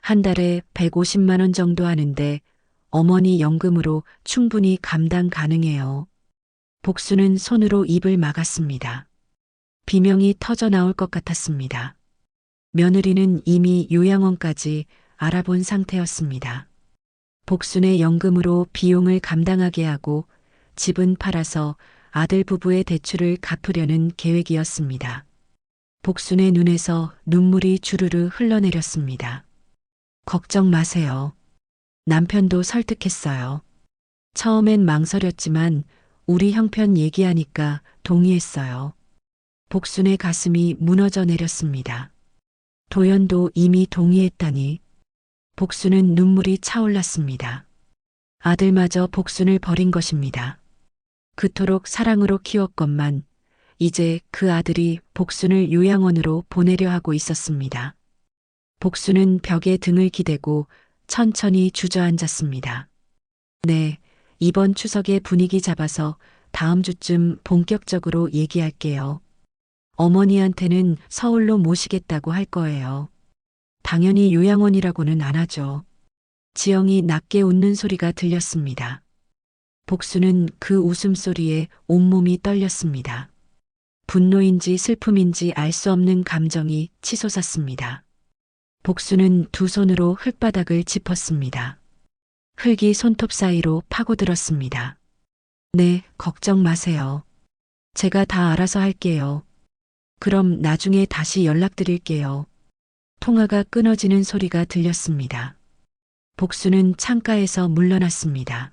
한 달에 150만 원 정도 하는데 어머니 연금으로 충분히 감당 가능해요. 복수는 손으로 입을 막았습니다. 비명이 터져 나올 것 같았습니다. 며느리는 이미 요양원까지 알아본 상태였습니다. 복순의 연금으로 비용을 감당하게 하고 집은 팔아서 아들 부부의 대출을 갚으려는 계획이었습니다. 복순의 눈에서 눈물이 주르르 흘러내렸습니다. 걱정 마세요. 남편도 설득했어요. 처음엔 망설였지만 우리 형편 얘기하니까 동의했어요. 복순의 가슴이 무너져 내렸습니다. 도연도 이미 동의했다니. 복순은 눈물이 차올랐습니다. 아들마저 복순을 버린 것입니다. 그토록 사랑으로 키웠건만 이제 그 아들이 복순을 요양원으로 보내려 하고 있었습니다. 복순은 벽에 등을 기대고 천천히 주저앉았습니다. 네, 이번 추석에 분위기 잡아서 다음 주쯤 본격적으로 얘기할게요. 어머니한테는 서울로 모시겠다고 할 거예요. 당연히 요양원이라고는 안 하죠. 지영이 낮게 웃는 소리가 들렸습니다. 복수는 그 웃음소리에 온몸이 떨렸습니다. 분노인지 슬픔인지 알 수 없는 감정이 치솟았습니다. 복수는 두 손으로 흙바닥을 짚었습니다. 흙이 손톱 사이로 파고들었습니다. 네, 걱정 마세요. 제가 다 알아서 할게요. 그럼 나중에 다시 연락드릴게요. 통화가 끊어지는 소리가 들렸습니다. 복수는 창가에서 물러났습니다.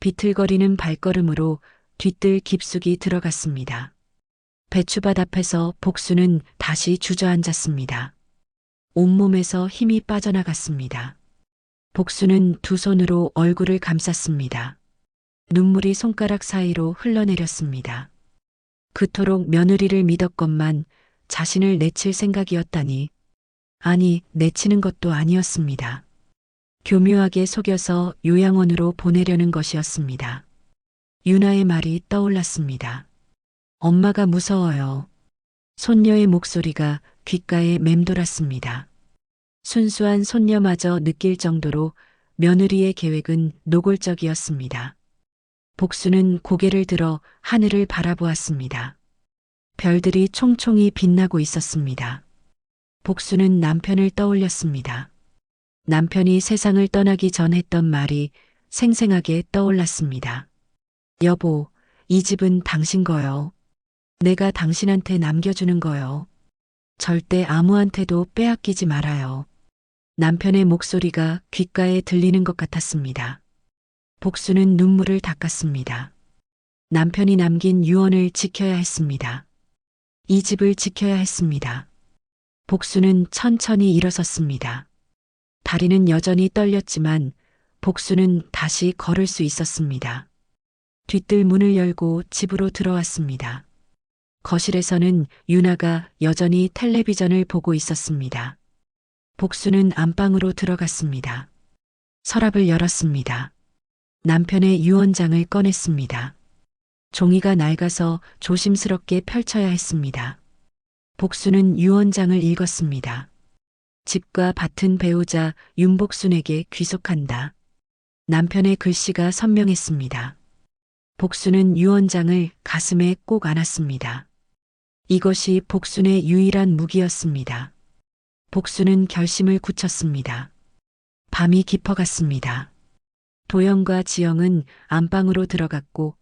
비틀거리는 발걸음으로 뒤뜰 깊숙이 들어갔습니다. 배추밭 앞에서 복수는 다시 주저앉았습니다. 온몸에서 힘이 빠져나갔습니다. 복수는 두 손으로 얼굴을 감쌌습니다. 눈물이 손가락 사이로 흘러내렸습니다. 그토록 며느리를 믿었건만 자신을 내칠 생각이었다니. 아니, 내치는 것도 아니었습니다. 교묘하게 속여서 요양원으로 보내려는 것이었습니다. 유나의 말이 떠올랐습니다. 엄마가 무서워요. 손녀의 목소리가 귓가에 맴돌았습니다. 순수한 손녀마저 느낄 정도로 며느리의 계획은 노골적이었습니다. 복수는 고개를 들어 하늘을 바라보았습니다. 별들이 총총히 빛나고 있었습니다. 복수는 남편을 떠올렸습니다. 남편이 세상을 떠나기 전 했던 말이 생생하게 떠올랐습니다. 여보, 이 집은 당신 거요. 내가 당신한테 남겨주는 거요. 절대 아무한테도 빼앗기지 말아요. 남편의 목소리가 귓가에 들리는 것 같았습니다. 복수는 눈물을 닦았습니다. 남편이 남긴 유언을 지켜야 했습니다. 이 집을 지켜야 했습니다. 복수는 천천히 일어섰습니다. 다리는 여전히 떨렸지만 복수는 다시 걸을 수 있었습니다. 뒤뜰 문을 열고 집으로 들어왔습니다. 거실에서는 유나가 여전히 텔레비전을 보고 있었습니다. 복수는 안방으로 들어갔습니다. 서랍을 열었습니다. 남편의 유언장을 꺼냈습니다. 종이가 낡아서 조심스럽게 펼쳐야 했습니다. 복수는 유언장을 읽었습니다. 집과 밭은 배우자 윤복순에게 귀속한다. 남편의 글씨가 선명했습니다. 복수는 유언장을 가슴에 꼭 안았습니다. 이것이 복순의 유일한 무기였습니다. 복수는 결심을 굳혔습니다. 밤이 깊어갔습니다. 도영과 지영은 안방으로 들어갔고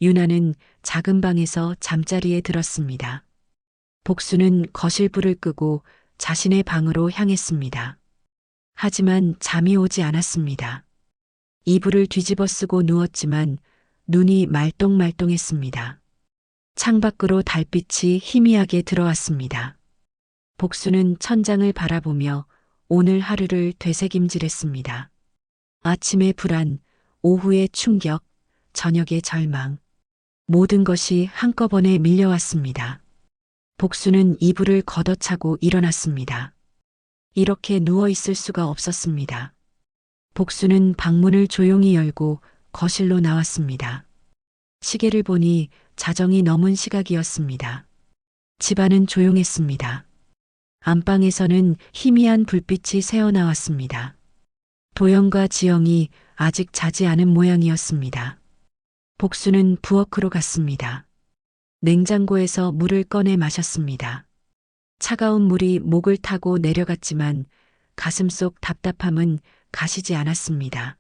유나는 작은 방에서 잠자리에 들었습니다. 복수는 거실 불을 끄고 자신의 방으로 향했습니다. 하지만 잠이 오지 않았습니다. 이불을 뒤집어 쓰고 누웠지만 눈이 말똥말똥했습니다. 창밖으로 달빛이 희미하게 들어왔습니다. 복수는 천장을 바라보며 오늘 하루를 되새김질했습니다. 아침의 불안, 오후의 충격, 저녁의 절망. 모든 것이 한꺼번에 밀려왔습니다. 복수는 이불을 걷어차고 일어났습니다. 이렇게 누워 있을 수가 없었습니다. 복수는 방문을 조용히 열고 거실로 나왔습니다. 시계를 보니 자정이 넘은 시각이었습니다. 집안은 조용했습니다. 안방에서는 희미한 불빛이 새어나왔습니다. 도영과 지영이 아직 자지 않은 모양이었습니다. 복수는 부엌으로 갔습니다. 냉장고에서 물을 꺼내 마셨습니다. 차가운 물이 목을 타고 내려갔지만 가슴속 답답함은 가시지 않았습니다.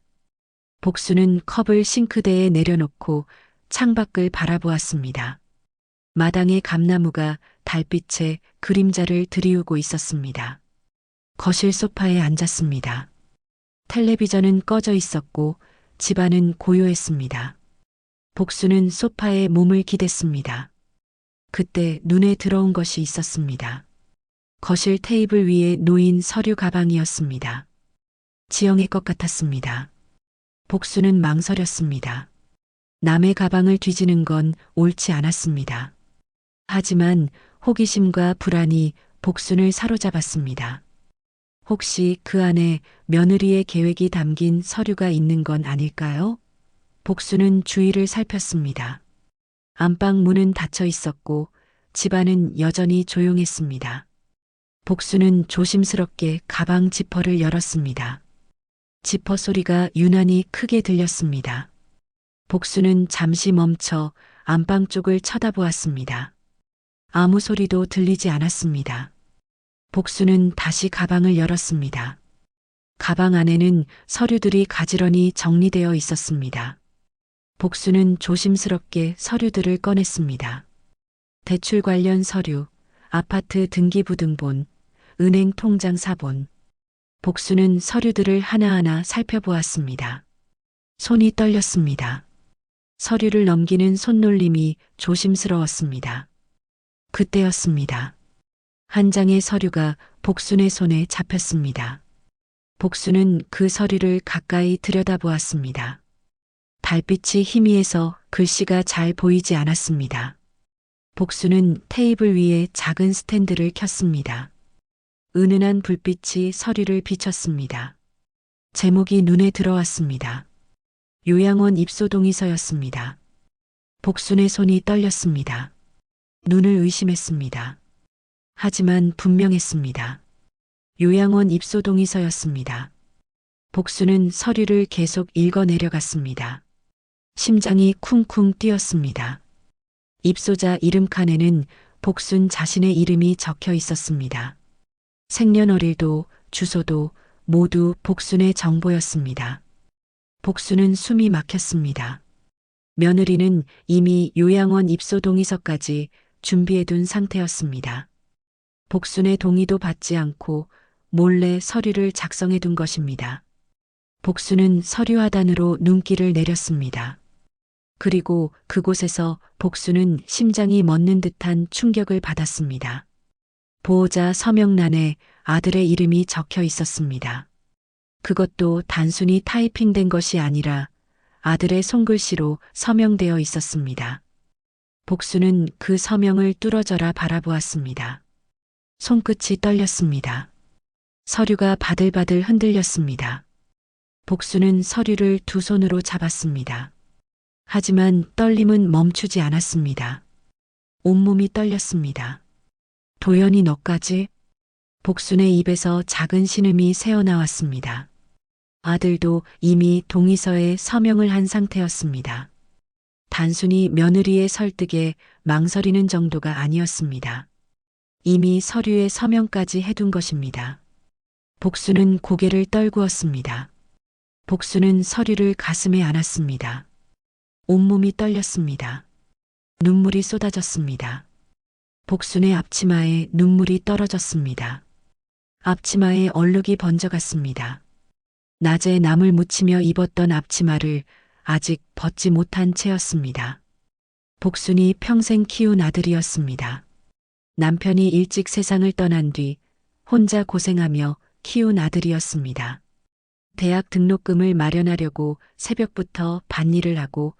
복수는 컵을 싱크대에 내려놓고 창밖을 바라보았습니다. 마당의 감나무가 달빛에 그림자를 드리우고 있었습니다. 거실 소파에 앉았습니다. 텔레비전은 꺼져 있었고 집안은 고요했습니다. 복수는 소파에 몸을 기댔습니다. 그때 눈에 들어온 것이 있었습니다. 거실 테이블 위에 놓인 서류 가방이었습니다. 지영의 것 같았습니다. 복수는 망설였습니다. 남의 가방을 뒤지는 건 옳지 않았습니다. 하지만 호기심과 불안이 복순을 사로잡았습니다. 혹시 그 안에 며느리의 계획이 담긴 서류가 있는 건 아닐까요? 복수는 주위를 살폈습니다. 안방 문은 닫혀 있었고 집안은 여전히 조용했습니다. 복수는 조심스럽게 가방 지퍼를 열었습니다. 지퍼 소리가 유난히 크게 들렸습니다. 복수는 잠시 멈춰 안방 쪽을 쳐다보았습니다. 아무 소리도 들리지 않았습니다. 복수는 다시 가방을 열었습니다. 가방 안에는 서류들이 가지런히 정리되어 있었습니다. 복수는 조심스럽게 서류들을 꺼냈습니다. 대출 관련 서류, 아파트 등기부등본, 은행 통장 사본. 복수는 서류들을 하나하나 살펴보았습니다. 손이 떨렸습니다. 서류를 넘기는 손놀림이 조심스러웠습니다. 그때였습니다. 한 장의 서류가 복순의 손에 잡혔습니다. 복순은 그 서류를 가까이 들여다보았습니다. 달빛이 희미해서 글씨가 잘 보이지 않았습니다. 복순은 테이블 위에 작은 스탠드를 켰습니다. 은은한 불빛이 서류를 비쳤습니다. 제목이 눈에 들어왔습니다. 요양원 입소 동의서였습니다. 복순의 손이 떨렸습니다. 눈을 의심했습니다. 하지만 분명했습니다. 요양원 입소 동의서였습니다. 복순은 서류를 계속 읽어 내려갔습니다. 심장이 쿵쿵 뛰었습니다. 입소자 이름 칸에는 복순 자신의 이름이 적혀 있었습니다. 생년월일도 주소도 모두 복순의 정보였습니다. 복순은 숨이 막혔습니다. 며느리는 이미 요양원 입소 동의서까지 준비해둔 상태였습니다. 복순의 동의도 받지 않고 몰래 서류를 작성해둔 것입니다. 복순은 서류 하단으로 눈길을 내렸습니다. 그리고 그곳에서 복순은 심장이 멎는 듯한 충격을 받았습니다. 보호자 서명란에 아들의 이름이 적혀 있었습니다. 그것도 단순히 타이핑된 것이 아니라 아들의 손글씨로 서명되어 있었습니다. 복순은 그 서명을 뚫어져라 바라보았습니다. 손끝이 떨렸습니다. 서류가 바들바들 흔들렸습니다. 복순은 서류를 두 손으로 잡았습니다. 하지만 떨림은 멈추지 않았습니다. 온몸이 떨렸습니다. 도연이 너까지? 복순의 입에서 작은 신음이 새어나왔습니다. 아들도 이미 동의서에 서명을 한 상태였습니다. 단순히 며느리의 설득에 망설이는 정도가 아니었습니다. 이미 서류에 서명까지 해둔 것입니다. 복순은 고개를 떨구었습니다. 복순은 서류를 가슴에 안았습니다. 온몸이 떨렸습니다. 눈물이 쏟아졌습니다. 복순의 앞치마에 눈물이 떨어졌습니다. 앞치마에 얼룩이 번져갔습니다. 낮에 남을 묻히며 입었던 앞치마를 아직 벗지 못한 채였습니다. 복순이 평생 키운 아들이었습니다. 남편이 일찍 세상을 떠난 뒤 혼자 고생하며 키운 아들이었습니다. 대학 등록금을 마련하려고 새벽부터 밭일을 하고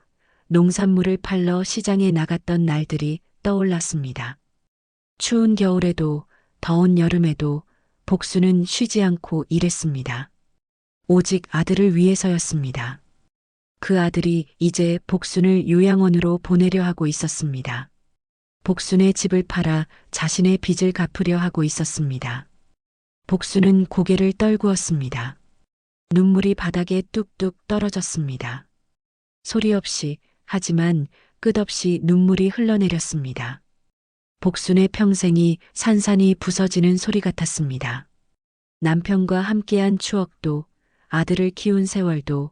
농산물을 팔러 시장에 나갔던 날들이 떠올랐습니다. 추운 겨울에도 더운 여름에도 복수는 쉬지 않고 일했습니다. 오직 아들을 위해서였습니다. 그 아들이 이제 복순을 요양원으로 보내려 하고 있었습니다. 복순의 집을 팔아 자신의 빚을 갚으려 하고 있었습니다. 복순은 고개를 떨구었습니다. 눈물이 바닥에 뚝뚝 떨어졌습니다. 소리 없이, 하지만 끝없이 눈물이 흘러내렸습니다. 복순의 평생이 산산이 부서지는 소리 같았습니다. 남편과 함께한 추억도, 아들을 키운 세월도,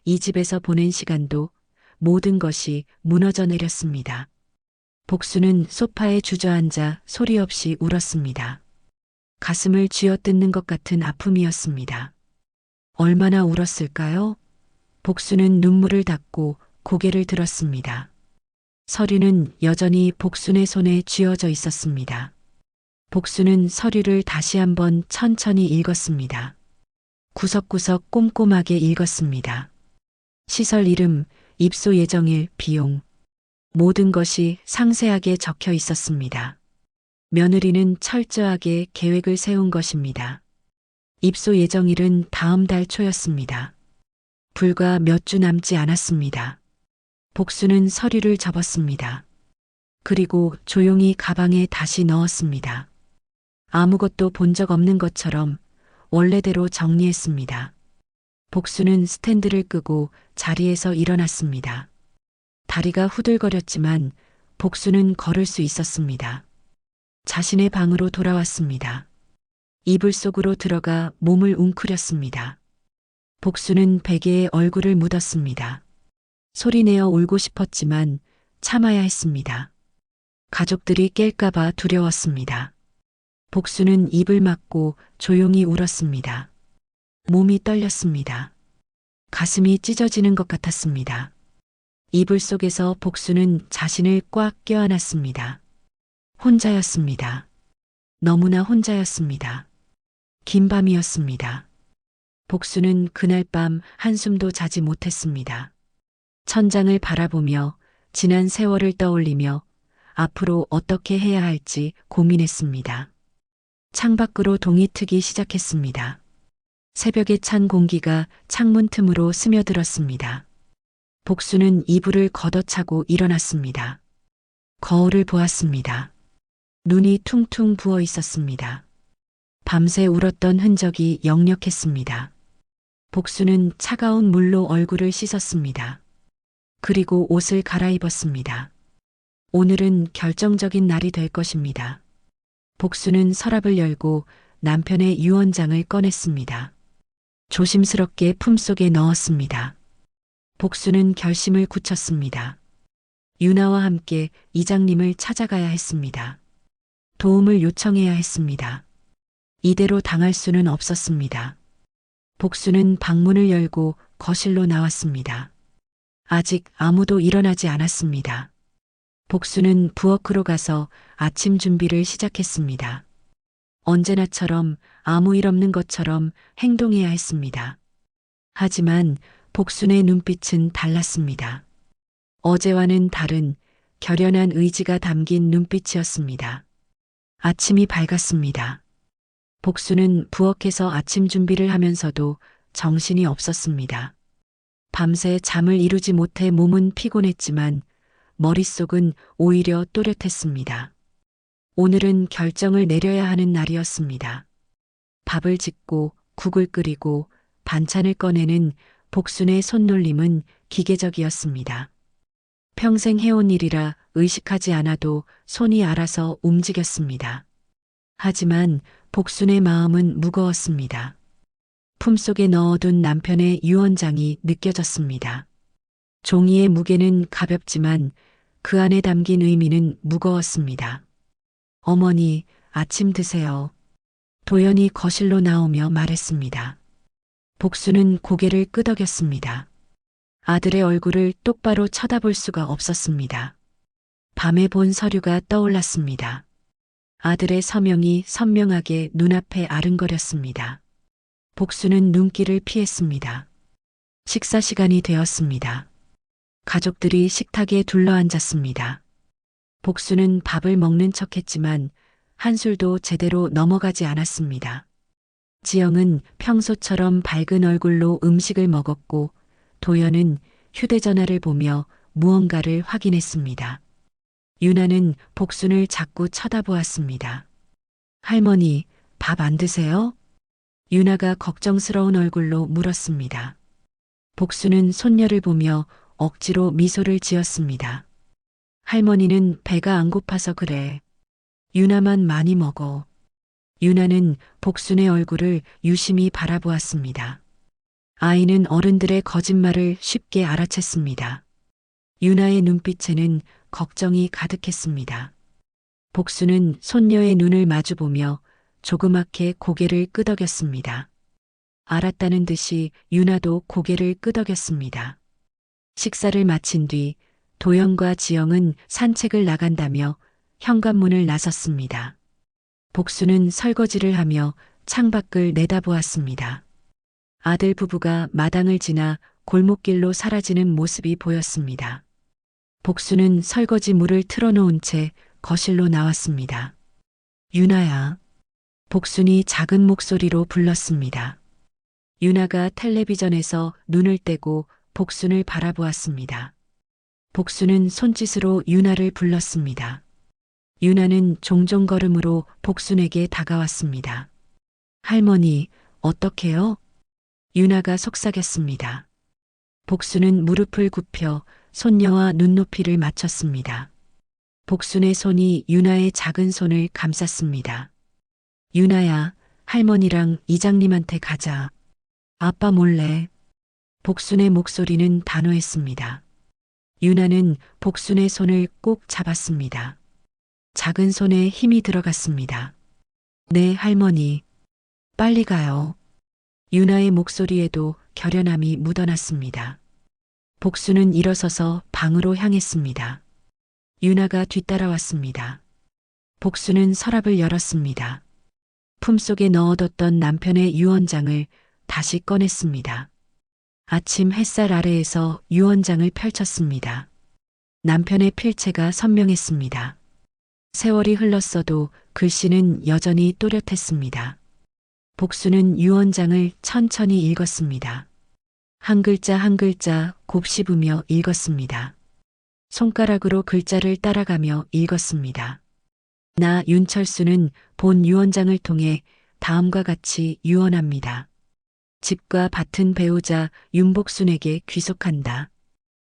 이 집에서 보낸 시간도 모든 것이 무너져 내렸습니다. 복수는 소파에 주저앉아 소리 없이 울었습니다. 가슴을 쥐어뜯는 것 같은 아픔이었습니다. 얼마나 울었을까요? 복수는 눈물을 닦고 고개를 들었습니다. 서류는 여전히 복순의 손에 쥐어져 있었습니다. 복수는 서류를 다시 한번 천천히 읽었습니다. 구석구석 꼼꼼하게 읽었습니다. 시설 이름, 입소 예정일, 비용. 모든 것이 상세하게 적혀 있었습니다. 며느리는 철저하게 계획을 세운 것입니다. 입소 예정일은 다음 달 초였습니다. 불과 몇 주 남지 않았습니다. 복수는 서류를 접었습니다. 그리고 조용히 가방에 다시 넣었습니다. 아무것도 본 적 없는 것처럼 원래대로 정리했습니다. 복수는 스탠드를 끄고 자리에서 일어났습니다. 다리가 후들거렸지만 복수는 걸을 수 있었습니다. 자신의 방으로 돌아왔습니다. 이불 속으로 들어가 몸을 웅크렸습니다. 복수는 베개에 얼굴을 묻었습니다. 소리내어 울고 싶었지만 참아야 했습니다. 가족들이 깰까봐 두려웠습니다. 복수는 입을 막고 조용히 울었습니다. 몸이 떨렸습니다. 가슴이 찢어지는 것 같았습니다. 이불 속에서 복수는 자신을 꽉 껴안았습니다. 혼자였습니다. 너무나 혼자였습니다. 긴 밤이었습니다. 복수는 그날 밤 한숨도 자지 못했습니다. 천장을 바라보며 지난 세월을 떠올리며 앞으로 어떻게 해야 할지 고민했습니다. 창밖으로 동이 트기 시작했습니다. 새벽에 찬 공기가 창문 틈으로 스며들었습니다. 복수는 이불을 걷어차고 일어났습니다. 거울을 보았습니다. 눈이 퉁퉁 부어 있었습니다. 밤새 울었던 흔적이 역력했습니다. 복수는 차가운 물로 얼굴을 씻었습니다. 그리고 옷을 갈아입었습니다. 오늘은 결정적인 날이 될 것입니다. 복수는 서랍을 열고 남편의 유언장을 꺼냈습니다. 조심스럽게 품속에 넣었습니다. 복수는 결심을 굳혔습니다. 유나와 함께 이장님을 찾아가야 했습니다. 도움을 요청해야 했습니다. 이대로 당할 수는 없었습니다. 복수는 방문을 열고 거실로 나왔습니다. 아직 아무도 일어나지 않았습니다. 복수는 부엌으로 가서 아침 준비를 시작했습니다. 언제나처럼 아무 일 없는 것처럼 행동해야 했습니다. 하지만 복순의 눈빛은 달랐습니다. 어제와는 다른 결연한 의지가 담긴 눈빛이었습니다. 아침이 밝았습니다. 복수는 부엌에서 아침 준비를 하면서도 정신이 없었습니다. 밤새 잠을 이루지 못해 몸은 피곤했지만 머릿속은 오히려 또렷했습니다. 오늘은 결정을 내려야 하는 날이었습니다. 밥을 짓고 국을 끓이고 반찬을 꺼내는 복순의 손놀림은 기계적이었습니다. 평생 해온 일이라 의식하지 않아도 손이 알아서 움직였습니다. 하지만 복순의 마음은 무거웠습니다. 품속에 넣어둔 남편의 유언장이 느껴졌습니다. 종이의 무게는 가볍지만 그 안에 담긴 의미는 무거웠습니다. 어머니, 아침 드세요. 도연이 거실로 나오며 말했습니다. 복수는 고개를 끄덕였습니다. 아들의 얼굴을 똑바로 쳐다볼 수가 없었습니다. 밤에 본 서류가 떠올랐습니다. 아들의 서명이 선명하게 눈앞에 아른거렸습니다. 복수는 눈길을 피했습니다. 식사 시간이 되었습니다. 가족들이 식탁에 둘러앉았습니다. 복수는 밥을 먹는 척했지만 한술도 제대로 넘어가지 않았습니다. 지영은 평소처럼 밝은 얼굴로 음식을 먹었고 도연은 휴대전화를 보며 무언가를 확인했습니다. 유나는 복순을 자꾸 쳐다보았습니다. 할머니, 밥 안 드세요? 유나가 걱정스러운 얼굴로 물었습니다. 복순은 손녀를 보며 억지로 미소를 지었습니다. 할머니는 배가 안 고파서 그래. 유나만 많이 먹어. 유나는 복순의 얼굴을 유심히 바라보았습니다. 아이는 어른들의 거짓말을 쉽게 알아챘습니다. 유나의 눈빛에는 걱정이 가득했습니다. 복순은 손녀의 눈을 마주보며 조그맣게 고개를 끄덕였습니다. 알았다는 듯이 유나도 고개를 끄덕였습니다. 식사를 마친 뒤 도연과 지영은 산책을 나간다며 현관문을 나섰습니다. 복순은 설거지를 하며 창밖을 내다보았습니다. 아들 부부가 마당을 지나 골목길로 사라지는 모습이 보였습니다. 복순은 설거지 물을 틀어놓은 채 거실로 나왔습니다. 유나야. 복순이 작은 목소리로 불렀습니다. 유나가 텔레비전에서 눈을 떼고 복순을 바라보았습니다. 복순은 손짓으로 유나를 불렀습니다. 유나는 종종 걸음으로 복순에게 다가왔습니다. 할머니, 어떡해요? 유나가 속삭였습니다. 복순은 무릎을 굽혀 손녀와 눈높이를 맞췄습니다. 복순의 손이 유나의 작은 손을 감쌌습니다. 유나야, 할머니랑 이장님한테 가자. 아빠 몰래. 복순의 목소리는 단호했습니다. 유나는 복순의 손을 꼭 잡았습니다. 작은 손에 힘이 들어갔습니다. 네, 할머니. 빨리 가요. 유나의 목소리에도 결연함이 묻어났습니다. 복순은 일어서서 방으로 향했습니다. 유나가 뒤따라왔습니다. 복순은 서랍을 열었습니다. 품속에 넣어뒀던 남편의 유언장을 다시 꺼냈습니다. 아침 햇살 아래에서 유언장을 펼쳤습니다. 남편의 필체가 선명했습니다. 세월이 흘렀어도 글씨는 여전히 또렷했습니다. 복순은 유언장을 천천히 읽었습니다. 한 글자 한 글자 곱씹으며 읽었습니다. 손가락으로 글자를 따라가며 읽었습니다. 나 윤철수는 본 유언장을 통해 다음과 같이 유언합니다. 집과 밭은 배우자 윤복순에게 귀속한다.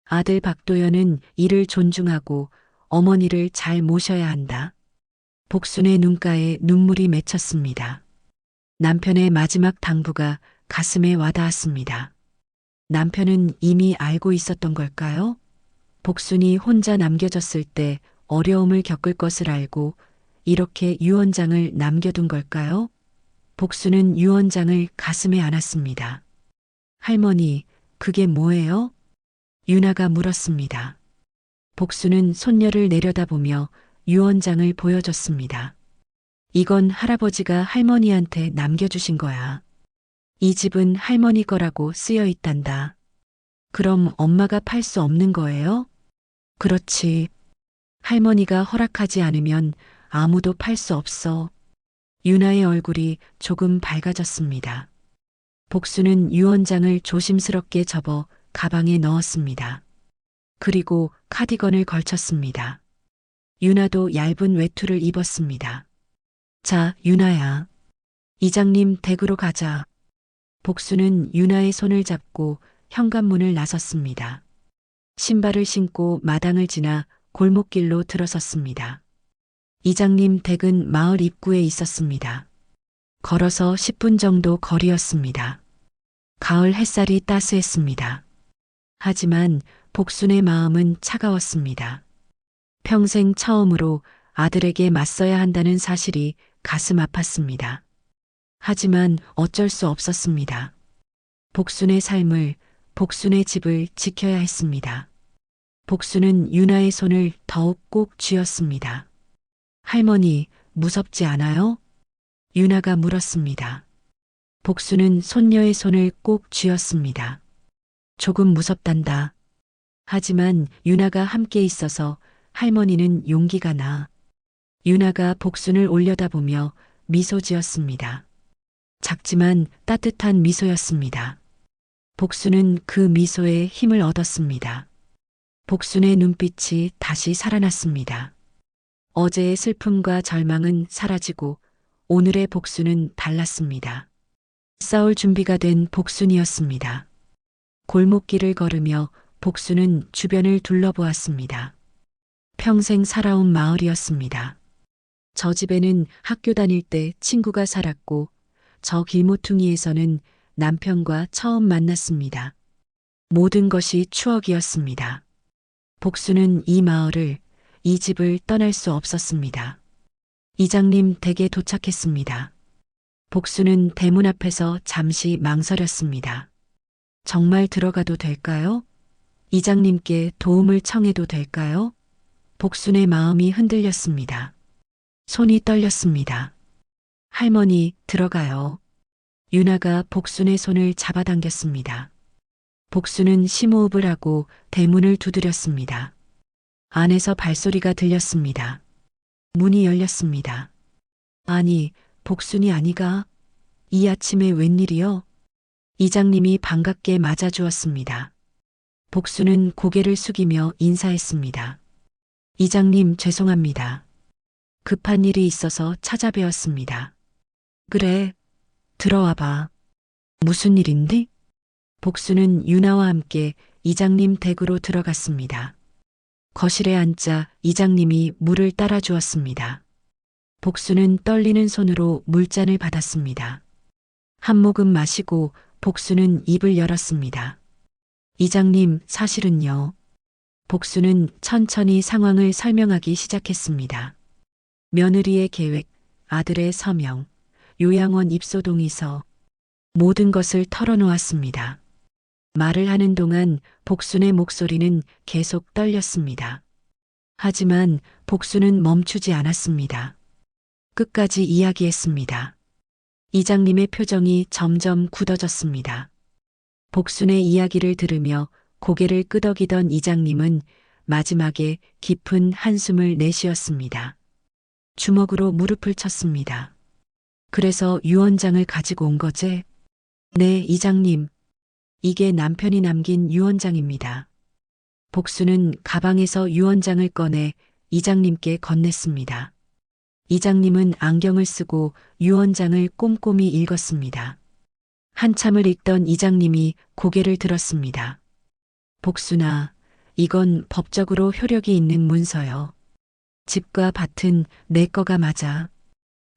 아들 박도연은 이를 존중하고 어머니를 잘 모셔야 한다. 복순의 눈가에 눈물이 맺혔습니다. 남편의 마지막 당부가 가슴에 와닿았습니다. 남편은 이미 알고 있었던 걸까요? 복순이 혼자 남겨졌을 때 어려움을 겪을 것을 알고 이렇게 유언장을 남겨둔 걸까요? 복순은 유언장을 가슴에 안았습니다. 할머니, 그게 뭐예요? 유나가 물었습니다. 복순은 손녀를 내려다보며 유언장을 보여줬습니다. 이건 할아버지가 할머니한테 남겨주신 거야. 이 집은 할머니 거라고 쓰여 있단다. 그럼 엄마가 팔 수 없는 거예요? 그렇지. 할머니가 허락하지 않으면 아무도 팔 수 없어. 유나의 얼굴이 조금 밝아졌습니다. 복순은 유언장을 조심스럽게 접어 가방에 넣었습니다. 그리고 카디건을 걸쳤습니다. 유나도 얇은 외투를 입었습니다. 자, 유나야. 이장님 댁으로 가자. 복순은 유나의 손을 잡고 현관문을 나섰습니다. 신발을 신고 마당을 지나 골목길로 들어섰습니다. 이장님 댁은 마을 입구에 있었습니다. 걸어서 10분 정도 거리였습니다. 가을 햇살이 따스했습니다. 하지만 복순의 마음은 차가웠습니다. 평생 처음으로 아들에게 맞서야 한다는 사실이 가슴 아팠습니다. 하지만 어쩔 수 없었습니다. 복순의 삶을, 복순의 집을 지켜야 했습니다. 복순은 유나의 손을 더욱 꼭 쥐었습니다. 할머니, 무섭지 않아요? 유나가 물었습니다. 복순은 손녀의 손을 꼭 쥐었습니다. 조금 무섭단다. 하지만 유나가 함께 있어서 할머니는 용기가 나. 유나가 복순을 올려다보며 미소 지었습니다. 작지만 따뜻한 미소였습니다. 복수는 그 미소에 힘을 얻었습니다. 복순의 눈빛이 다시 살아났습니다. 어제의 슬픔과 절망은 사라지고 오늘의 복수는 달랐습니다. 싸울 준비가 된 복순이었습니다. 골목길을 걸으며 복수는 주변을 둘러보았습니다. 평생 살아온 마을이었습니다. 저 집에는 학교 다닐 때 친구가 살았고 저 길모퉁이에서는 남편과 처음 만났습니다. 모든 것이 추억이었습니다. 복수는 이 마을을, 이 집을 떠날 수 없었습니다. 이장님 댁에 도착했습니다. 복수는 대문 앞에서 잠시 망설였습니다. 정말 들어가도 될까요? 이장님께 도움을 청해도 될까요? 복순의 마음이 흔들렸습니다. 손이 떨렸습니다. 할머니, 들어가요. 유나가 복순의 손을 잡아당겼습니다. 복순은 심호흡을 하고 대문을 두드렸습니다. 안에서 발소리가 들렸습니다. 문이 열렸습니다. 아니, 복순이 아니가? 이 아침에 웬일이요? 이장님이 반갑게 맞아주었습니다. 복순은 고개를 숙이며 인사했습니다. 이장님, 죄송합니다. 급한 일이 있어서 찾아뵈었습니다. 그래, 들어와 봐. 무슨 일인데? 복수는 유나와 함께 이장님 댁으로 들어갔습니다. 거실에 앉자 이장님이 물을 따라 주었습니다. 복수는 떨리는 손으로 물잔을 받았습니다. 한 모금 마시고 복수는 입을 열었습니다. 이장님, 사실은요. 복수는 천천히 상황을 설명하기 시작했습니다. 며느리의 계획, 아들의 서명, 요양원 입소 동의서, 모든 것을 털어놓았습니다. 말을 하는 동안 복순의 목소리는 계속 떨렸습니다. 하지만 복순은 멈추지 않았습니다. 끝까지 이야기했습니다. 이장님의 표정이 점점 굳어졌습니다. 복순의 이야기를 들으며 고개를 끄덕이던 이장님은 마지막에 깊은 한숨을 내쉬었습니다. 주먹으로 무릎을 쳤습니다. 그래서 유언장을 가지고 온 거지? 네, 이장님. 이게 남편이 남긴 유언장입니다. 복수는 가방에서 유언장을 꺼내 이장님께 건넸습니다. 이장님은 안경을 쓰고 유언장을 꼼꼼히 읽었습니다. 한참을 읽던 이장님이 고개를 들었습니다. 복수나, 이건 법적으로 효력이 있는 문서요. 집과 밭은 내 거가 맞아.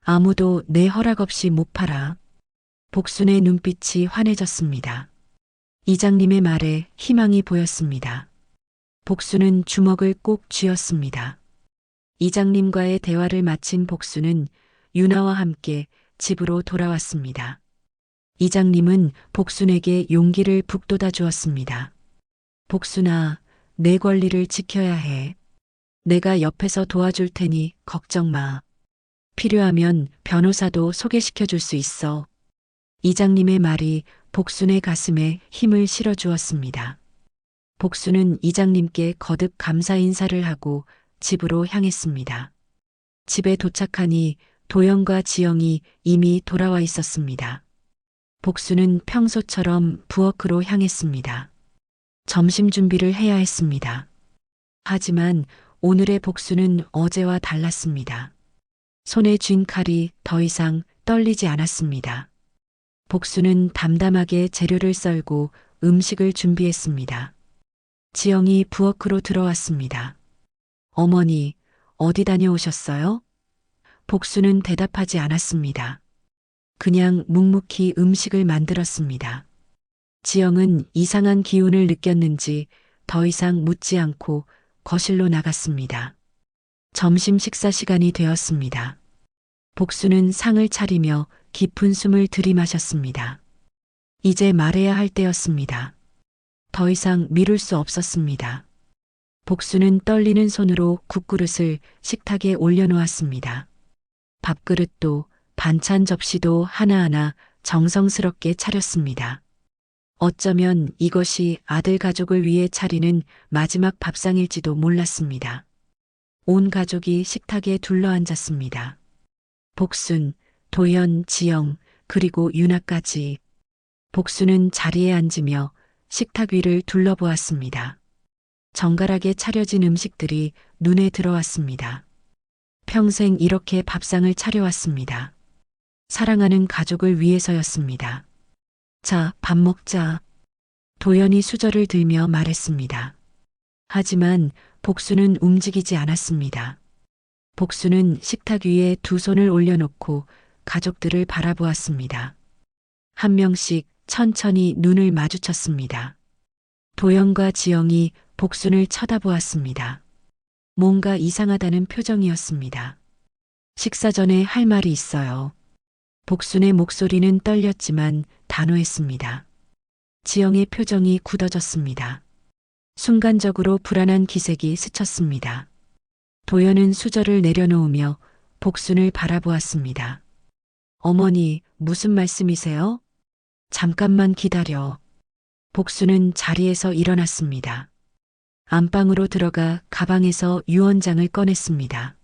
아무도 내 허락 없이 못 팔아. 복순의 눈빛이 환해졌습니다. 이장님의 말에 희망이 보였습니다. 복수는 주먹을 꼭 쥐었습니다. 이장님과의 대화를 마친 복수는 유나와 함께 집으로 돌아왔습니다. 이장님은 복순에게 용기를 북돋아 주었습니다. 복순아, 내 권리를 지켜야 해. 내가 옆에서 도와줄 테니 걱정 마. 필요하면 변호사도 소개시켜 줄 수 있어. 이장님의 말이 복순의 가슴에 힘을 실어 주었습니다. 복순은 이장님께 거듭 감사 인사를 하고 집으로 향했습니다. 집에 도착하니 도영과 지영이 이미 돌아와 있었습니다. 복순은 평소처럼 부엌으로 향했습니다. 점심 준비를 해야 했습니다. 하지만 오늘의 복수는 어제와 달랐습니다. 손에 쥔 칼이 더 이상 떨리지 않았습니다. 복수는 담담하게 재료를 썰고 음식을 준비했습니다. 지영이 부엌으로 들어왔습니다. 어머니, 어디 다녀오셨어요? 복수는 대답하지 않았습니다. 그냥 묵묵히 음식을 만들었습니다. 지영은 이상한 기운을 느꼈는지 더 이상 묻지 않고 거실로 나갔습니다. 점심 식사 시간이 되었습니다. 복수는 상을 차리며 깊은 숨을 들이마셨습니다. 이제 말해야 할 때였습니다. 더 이상 미룰 수 없었습니다. 복수는 떨리는 손으로 국그릇을 식탁에 올려놓았습니다. 밥그릇도 반찬 접시도 하나하나 정성스럽게 차렸습니다. 어쩌면 이것이 아들 가족을 위해 차리는 마지막 밥상일지도 몰랐습니다. 온 가족이 식탁에 둘러앉았습니다. 복순, 도현, 지영, 그리고 유나까지. 복수는 자리에 앉으며 식탁 위를 둘러보았습니다. 정갈하게 차려진 음식들이 눈에 들어왔습니다. 평생 이렇게 밥상을 차려왔습니다. 사랑하는 가족을 위해서였습니다. 자, 밥 먹자. 도연이 수저를 들며 말했습니다. 하지만 복수는 움직이지 않았습니다. 복수는 식탁 위에 두 손을 올려놓고 가족들을 바라보았습니다. 한 명씩 천천히 눈을 마주쳤습니다. 도연과 지영이 복순을 쳐다보았습니다. 뭔가 이상하다는 표정이었습니다. 식사 전에 할 말이 있어요. 복순의 목소리는 떨렸지만 단호했습니다. 지영의 표정이 굳어졌습니다. 순간적으로 불안한 기색이 스쳤습니다. 도연은 수저를 내려놓으며 복순을 바라보았습니다. 어머니, 무슨 말씀이세요? 잠깐만 기다려. 복순은 자리에서 일어났습니다. 안방으로 들어가 가방에서 유언장을 꺼냈습니다.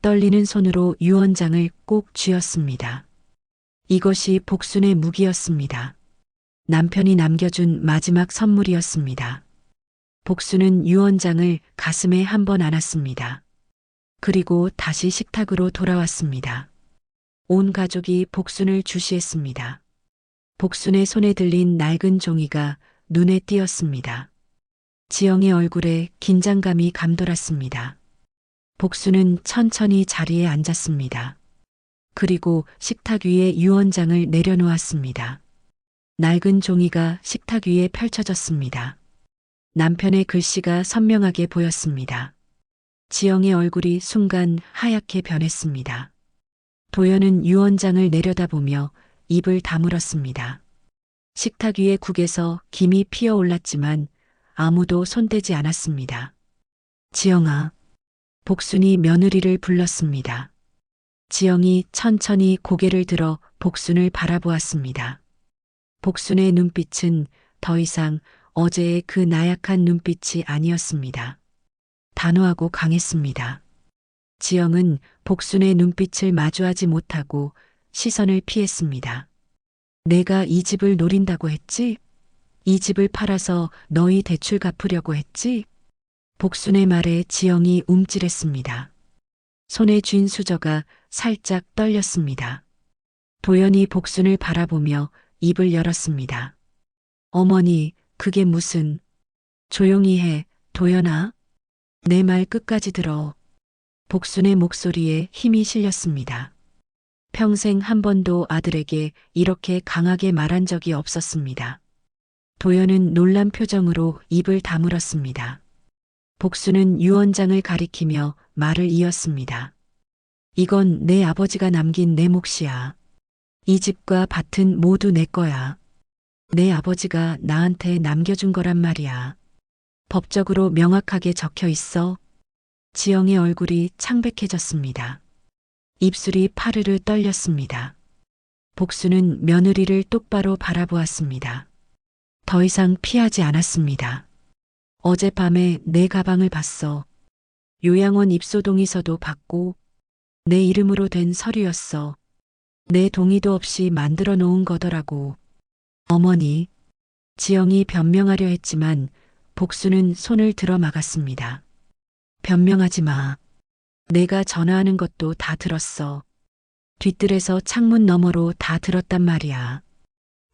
떨리는 손으로 유언장을 꼭 쥐었습니다. 이것이 복순의 무기였습니다. 남편이 남겨준 마지막 선물이었습니다. 복순은 유언장을 가슴에 한 번 안았습니다. 그리고 다시 식탁으로 돌아왔습니다. 온 가족이 복순을 주시했습니다. 복순의 손에 들린 낡은 종이가 눈에 띄었습니다. 지영의 얼굴에 긴장감이 감돌았습니다. 복순은 천천히 자리에 앉았습니다. 그리고 식탁 위에 유언장을 내려놓았습니다. 낡은 종이가 식탁 위에 펼쳐졌습니다. 남편의 글씨가 선명하게 보였습니다. 지영의 얼굴이 순간 하얗게 변했습니다. 도연은 유언장을 내려다보며 입을 다물었습니다. 식탁 위의 국에서 김이 피어올랐지만 아무도 손대지 않았습니다. 지영아, 복순이 며느리를 불렀습니다. 지영이 천천히 고개를 들어 복순을 바라보았습니다. 복순의 눈빛은 더 이상 어제의 그 나약한 눈빛이 아니었습니다. 단호하고 강했습니다. 지영은 복순의 눈빛을 마주하지 못하고 시선을 피했습니다. 내가 이 집을 노린다고 했지? 이 집을 팔아서 너희 대출 갚으려고 했지? 복순의 말에 지영이 움찔했습니다. 손에 쥔 수저가 살짝 떨렸습니다. 도연이 복순을 바라보며 입을 열었습니다. 어머니, 그게 무슨... 조용히 해, 도연아. 내 말 끝까지 들어. 복순의 목소리에 힘이 실렸습니다. 평생 한 번도 아들에게 이렇게 강하게 말한 적이 없었습니다. 도연은 놀란 표정으로 입을 다물었습니다. 복순은 유언장을 가리키며 말을 이었습니다. 이건 내 아버지가 남긴 내 몫이야. 이 집과 밭은 모두 내 거야. 내 아버지가 나한테 남겨준 거란 말이야. 법적으로 명확하게 적혀 있어. 지영의 얼굴이 창백해졌습니다. 입술이 파르르 떨렸습니다. 복수는 며느리를 똑바로 바라보았습니다. 더 이상 피하지 않았습니다. 어젯밤에 내 가방을 봤어. 요양원 입소 동의서도 받고 내 이름으로 된 서류였어. 내 동의도 없이 만들어 놓은 거더라고. 어머니, 지영이 변명하려 했지만 복수는 손을 들어 막았습니다. 변명하지 마. 내가 전화하는 것도 다 들었어. 뒷뜰에서 창문 너머로 다 들었단 말이야.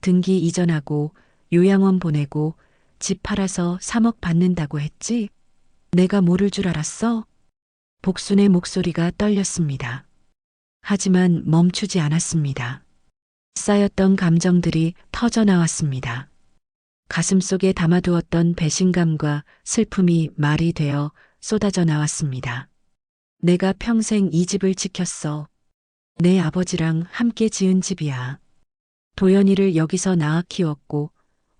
등기 이전하고 요양원 보내고 집 팔아서 3억 받는다고 했지? 내가 모를 줄 알았어? 복순의 목소리가 떨렸습니다. 하지만 멈추지 않았습니다. 쌓였던 감정들이 터져 나왔습니다. 가슴속에 담아두었던 배신감과 슬픔이 말이 되어 쏟아져 나왔습니다. 내가 평생 이 집을 지켰어. 내 아버지랑 함께 지은 집이야. 도연이를 여기서 낳아 키웠고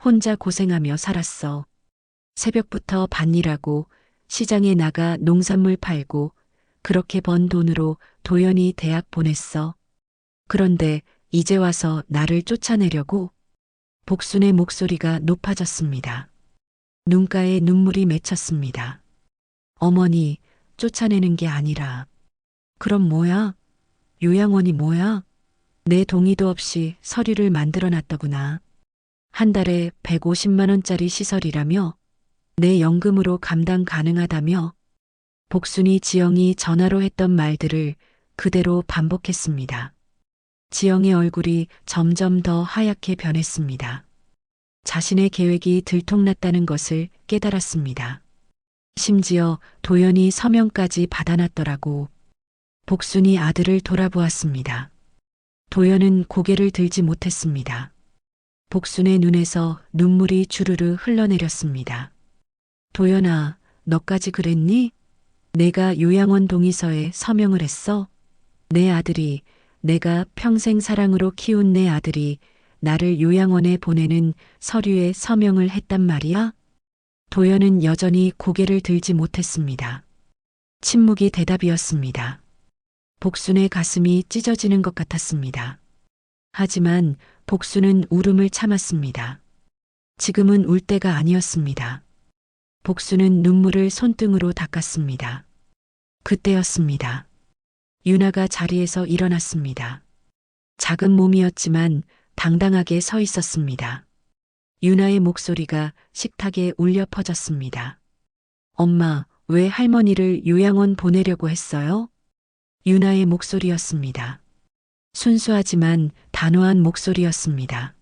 혼자 고생하며 살았어. 새벽부터 밭일하고 시장에 나가 농산물 팔고 그렇게 번 돈으로 도연이 대학 보냈어. 그런데 이제 와서 나를 쫓아내려고? 복순의 목소리가 높아졌습니다. 눈가에 눈물이 맺혔습니다. 어머니, 쫓아내는 게 아니라. 그럼 뭐야? 요양원이 뭐야? 내 동의도 없이 서류를 만들어 놨더구나. 한 달에 150만 원짜리 시설이라며? 내 연금으로 감당 가능하다며? 복순이 지영이 전화로 했던 말들을 그대로 반복했습니다. 지영의 얼굴이 점점 더 하얗게 변했습니다. 자신의 계획이 들통났다는 것을 깨달았습니다. 심지어 도연이 서명까지 받아놨더라고. 복순이 아들을 돌아보았습니다. 도연은 고개를 들지 못했습니다. 복순의 눈에서 눈물이 주르르 흘러내렸습니다. 도연아, 너까지 그랬니? 내가 요양원 동의서에 서명을 했어? 내 아들이, 내가 평생 사랑으로 키운 내 아들이 나를 요양원에 보내는 서류에 서명을 했단 말이야? 도연은 여전히 고개를 들지 못했습니다. 침묵이 대답이었습니다. 복순의 가슴이 찢어지는 것 같았습니다. 하지만 복순은 울음을 참았습니다. 지금은 울 때가 아니었습니다. 복순은 눈물을 손등으로 닦았습니다. 그때였습니다. 유나가 자리에서 일어났습니다. 작은 몸이었지만 당당하게 서 있었습니다. 유나의 목소리가 식탁에 울려 퍼졌습니다. 엄마, 왜 할머니를 요양원 보내려고 했어요? 유나의 목소리였습니다. 순수하지만 단호한 목소리였습니다.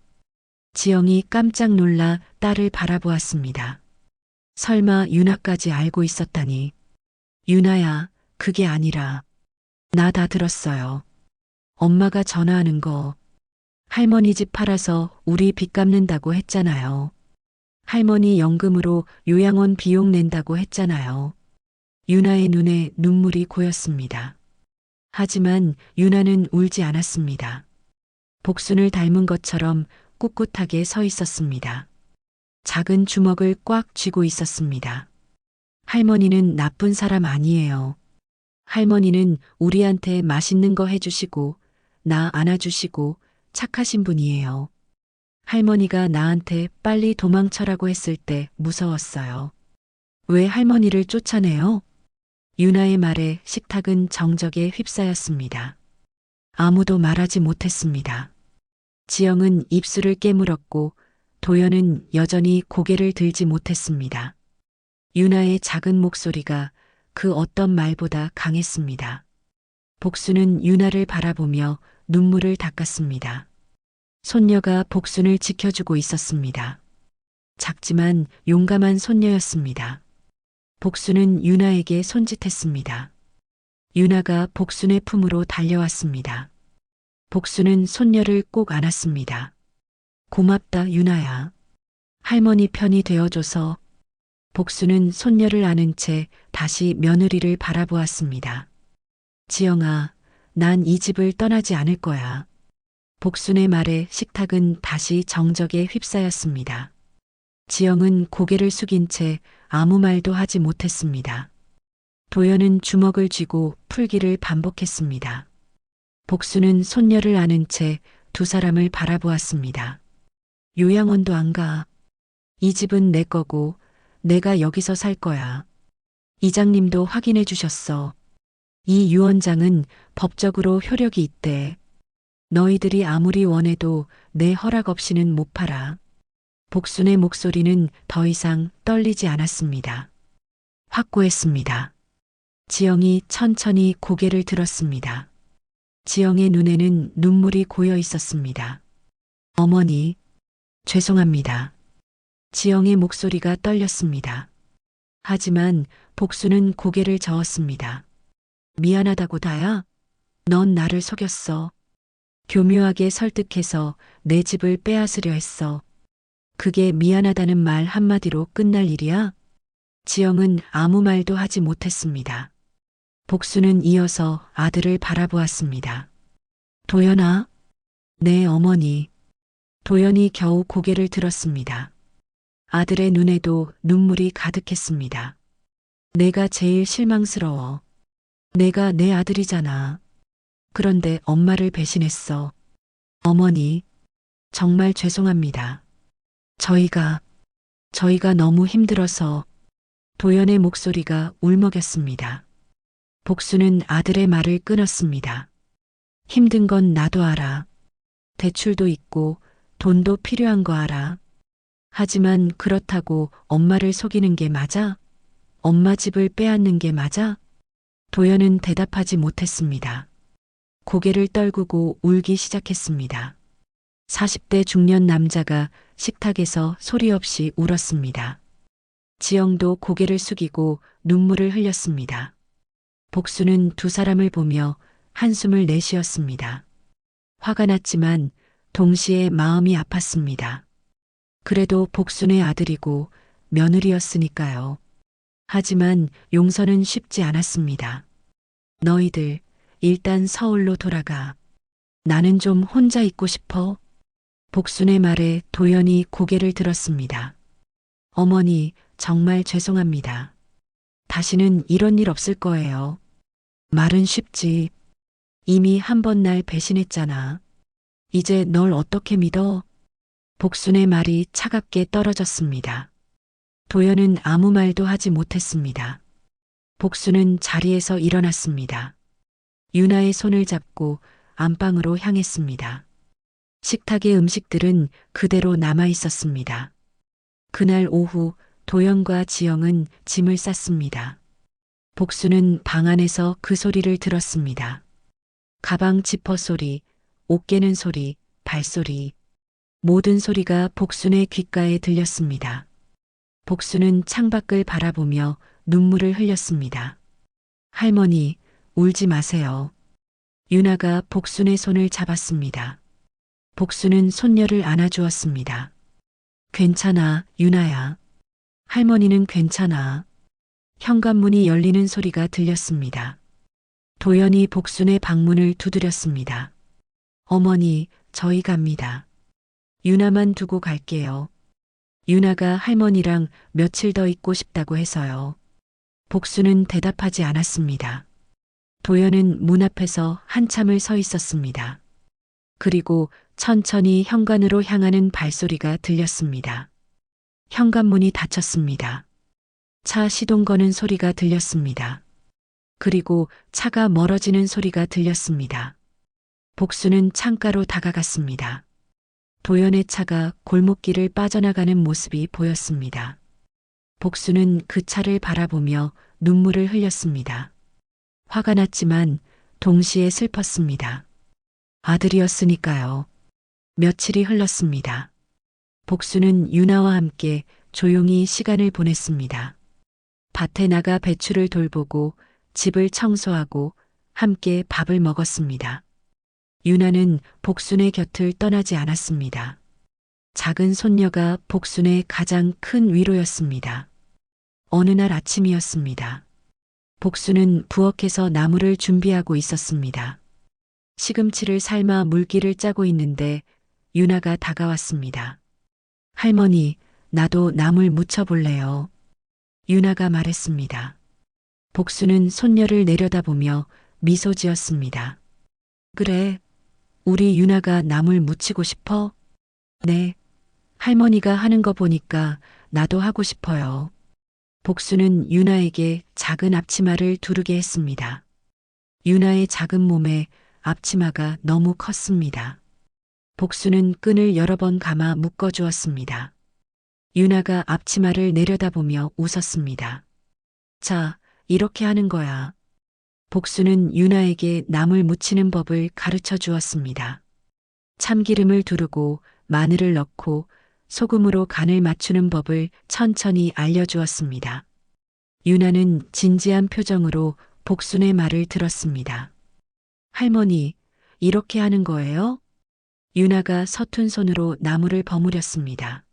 지영이 깜짝 놀라 딸을 바라보았습니다. 설마 유나까지 알고 있었다니. 유나야, 그게 아니라. 나 다 들었어요. 엄마가 전화하는 거. 할머니 집 팔아서 우리 빚 갚는다고 했잖아요. 할머니 연금으로 요양원 비용 낸다고 했잖아요. 유나의 눈에 눈물이 고였습니다. 하지만 유나는 울지 않았습니다. 복순을 닮은 것처럼 꿋꿋하게 서 있었습니다. 작은 주먹을 꽉 쥐고 있었습니다. 할머니는 나쁜 사람 아니에요. 할머니는 우리한테 맛있는 거 해주시고 나 안아주시고 착하신 분이에요. 할머니가 나한테 빨리 도망쳐라고 했을 때 무서웠어요. 왜 할머니를 쫓아내요? 유나의 말에 식탁은 정적에 휩싸였습니다. 아무도 말하지 못했습니다. 지영은 입술을 깨물었고 도연은 여전히 고개를 들지 못했습니다. 유나의 작은 목소리가 그 어떤 말보다 강했습니다. 복순은 유나를 바라보며 눈물을 닦았습니다. 손녀가 복순을 지켜주고 있었습니다. 작지만 용감한 손녀였습니다. 복순은 유나에게 손짓했습니다. 유나가 복순의 품으로 달려왔습니다. 복순은 손녀를 꼭 안았습니다. 고맙다, 유나야. 할머니 편이 되어줘서. 복순은 손녀를 안은 채 다시 며느리를 바라보았습니다. 지영아, 난 이 집을 떠나지 않을 거야. 복순의 말에 식탁은 다시 정적에 휩싸였습니다. 지영은 고개를 숙인 채 아무 말도 하지 못했습니다. 도연은 주먹을 쥐고 풀기를 반복했습니다. 복순은 손녀를 안은 채 두 사람을 바라보았습니다. 요양원도 안 가. 이 집은 내 거고 내가 여기서 살 거야. 이장님도 확인해 주셨어. 이 유언장은 법적으로 효력이 있대. 너희들이 아무리 원해도 내 허락 없이는 못 팔아. 복순의 목소리는 더 이상 떨리지 않았습니다. 확고했습니다. 지영이 천천히 고개를 들었습니다. 지영의 눈에는 눈물이 고여 있었습니다. 어머니, 죄송합니다. 지영의 목소리가 떨렸습니다. 하지만 복순은 고개를 저었습니다. 미안하다고 다야? 넌 나를 속였어. 교묘하게 설득해서 내 집을 빼앗으려 했어. 그게 미안하다는 말 한마디로 끝날 일이야? 지영은 아무 말도 하지 못했습니다. 복순은 이어서 아들을 바라보았습니다. 도연아, 네 어머니. 도연이 겨우 고개를 들었습니다. 아들의 눈에도 눈물이 가득했습니다. 내가 제일 실망스러워. 내가 내 아들이잖아. 그런데 엄마를 배신했어. 어머니, 정말 죄송합니다. 저희가 너무 힘들어서. 도연의 목소리가 울먹였습니다. 복수는 아들의 말을 끊었습니다. 힘든 건 나도 알아. 대출도 있고 돈도 필요한 거 알아. 하지만 그렇다고 엄마를 속이는 게 맞아? 엄마 집을 빼앗는 게 맞아? 도연은 대답하지 못했습니다. 고개를 떨구고 울기 시작했습니다. 40대 중년 남자가 식탁에서 소리 없이 울었습니다. 지영도 고개를 숙이고 눈물을 흘렸습니다. 복수는 두 사람을 보며 한숨을 내쉬었습니다. 화가 났지만 동시에 마음이 아팠습니다. 그래도 복순의 아들이고 며느리였으니까요. 하지만 용서는 쉽지 않았습니다. 너희들 일단 서울로 돌아가. 나는 좀 혼자 있고 싶어. 복순의 말에 도연이 고개를 들었습니다. 어머니, 정말 죄송합니다. 다시는 이런 일 없을 거예요. 말은 쉽지. 이미 한 번 날 배신했잖아. 이제 널 어떻게 믿어? 복순의 말이 차갑게 떨어졌습니다. 도연은 아무 말도 하지 못했습니다. 복순은 자리에서 일어났습니다. 유나의 손을 잡고 안방으로 향했습니다. 식탁의 음식들은 그대로 남아 있었습니다. 그날 오후 도연과 지영은 짐을 쌌습니다. 복수는 방 안에서 그 소리를 들었습니다. 가방 지퍼 소리, 옷 깨는 소리, 발소리. 모든 소리가 복순의 귓가에 들렸습니다. 복순은 창밖을 바라보며 눈물을 흘렸습니다. 할머니, 울지 마세요. 유나가 복순의 손을 잡았습니다. 복순은 손녀를 안아주었습니다. 괜찮아, 유나야. 할머니는 괜찮아. 현관문이 열리는 소리가 들렸습니다. 도연이 복순의 방문을 두드렸습니다. 어머니, 저희 갑니다. 유나만 두고 갈게요. 유나가 할머니랑 며칠 더 있고 싶다고 해서요. 복순은 대답하지 않았습니다. 도연은 문 앞에서 한참을 서 있었습니다. 그리고 천천히 현관으로 향하는 발소리가 들렸습니다. 현관문이 닫혔습니다. 차 시동 거는 소리가 들렸습니다. 그리고 차가 멀어지는 소리가 들렸습니다. 복수는 창가로 다가갔습니다. 도연의 차가 골목길을 빠져나가는 모습이 보였습니다. 복수는 그 차를 바라보며 눈물을 흘렸습니다. 화가 났지만 동시에 슬펐습니다. 아들이었으니까요. 며칠이 흘렀습니다. 복수는 유나와 함께 조용히 시간을 보냈습니다. 밭에 나가 배추를 돌보고 집을 청소하고 함께 밥을 먹었습니다. 유나는 복순의 곁을 떠나지 않았습니다. 작은 손녀가 복순의 가장 큰 위로였습니다. 어느 날 아침이었습니다. 복순은 부엌에서 나물을 준비하고 있었습니다. 시금치를 삶아 물기를 짜고 있는데 유나가 다가왔습니다. 할머니, 나도 나물 무쳐볼래요. 유나가 말했습니다. 복순은 손녀를 내려다보며 미소 지었습니다. 그래, 우리 유나가 나물 무치고 싶어? 네, 할머니가 하는 거 보니까 나도 하고 싶어요. 복순은 유나에게 작은 앞치마를 두르게 했습니다. 유나의 작은 몸에 앞치마가 너무 컸습니다. 복순은 끈을 여러 번 감아 묶어주었습니다. 유나가 앞치마를 내려다보며 웃었습니다. 자, 이렇게 하는 거야. 복순은 유나에게 나물 무치는 법을 가르쳐 주었습니다. 참기름을 두르고 마늘을 넣고 소금으로 간을 맞추는 법을 천천히 알려주었습니다. 유나는 진지한 표정으로 복순의 말을 들었습니다. 할머니, 이렇게 하는 거예요? 유나가 서툰 손으로 나물을 버무렸습니다.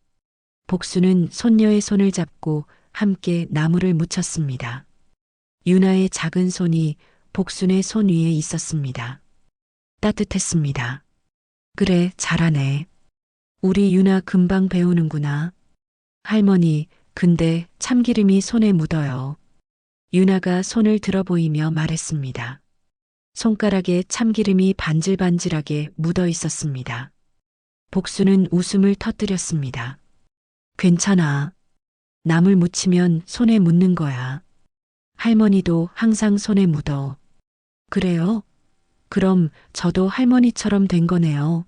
복순은 손녀의 손을 잡고 함께 나물을 무쳤습니다. 유나의 작은 손이 복순의 손 위에 있었습니다. 따뜻했습니다. 그래, 잘하네. 우리 유나 금방 배우는구나. 할머니, 근데 참기름이 손에 묻어요. 유나가 손을 들어 보이며 말했습니다. 손가락에 참기름이 반질반질하게 묻어 있었습니다. 복순은 웃음을 터뜨렸습니다. 괜찮아. 나물 무치면 손에 묻는 거야. 할머니도 항상 손에 묻어. 그래요? 그럼 저도 할머니처럼 된 거네요.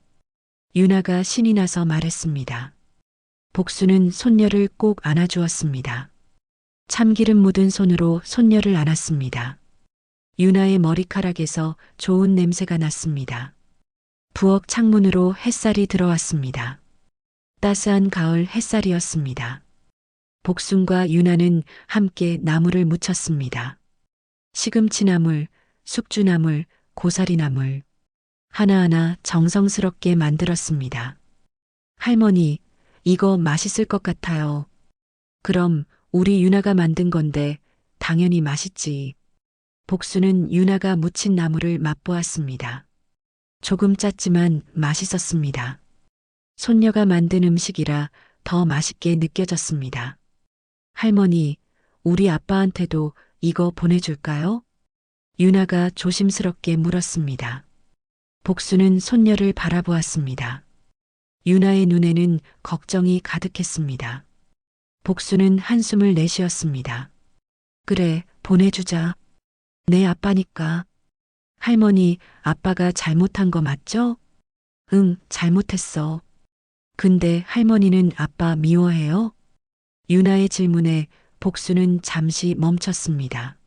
유나가 신이 나서 말했습니다. 복수는 손녀를 꼭 안아주었습니다. 참기름 묻은 손으로 손녀를 안았습니다. 유나의 머리카락에서 좋은 냄새가 났습니다. 부엌 창문으로 햇살이 들어왔습니다. 따스한 가을 햇살이었습니다. 복순과 유나는 함께 나물을 무쳤습니다. 시금치나물, 숙주나물, 고사리나물. 하나하나 정성스럽게 만들었습니다. 할머니, 이거 맛있을 것 같아요. 그럼 우리 유나가 만든 건데 당연히 맛있지. 복수는 유나가 무친 나물을 맛보았습니다. 조금 짰지만 맛있었습니다. 손녀가 만든 음식이라 더 맛있게 느껴졌습니다. 할머니, 우리 아빠한테도 이거 보내줄까요? 유나가 조심스럽게 물었습니다. 복수는 손녀를 바라보았습니다. 유나의 눈에는 걱정이 가득했습니다. 복수는 한숨을 내쉬었습니다. 그래, 보내주자. 내 아빠니까. 할머니, 아빠가 잘못한 거 맞죠? 응, 잘못했어. 근데 할머니는 아빠 미워해요? 유나의 질문에 복수는 잠시 멈췄습니다.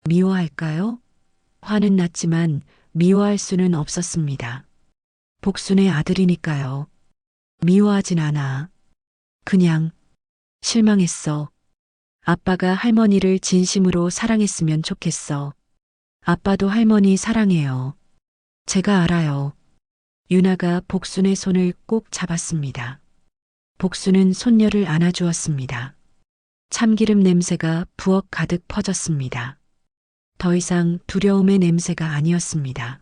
미워할까요? 화는 났지만 미워할 수는 없었습니다. 복순의 아들이니까요. 미워하진 않아. 그냥 실망했어. 아빠가 할머니를 진심으로 사랑했으면 좋겠어. 아빠도 할머니 사랑해요. 제가 알아요. 유나가 복순의 손을 꼭 잡았습니다. 복순은 손녀를 안아주었습니다. 참기름 냄새가 부엌 가득 퍼졌습니다. 더 이상 두려움의 냄새가 아니었습니다.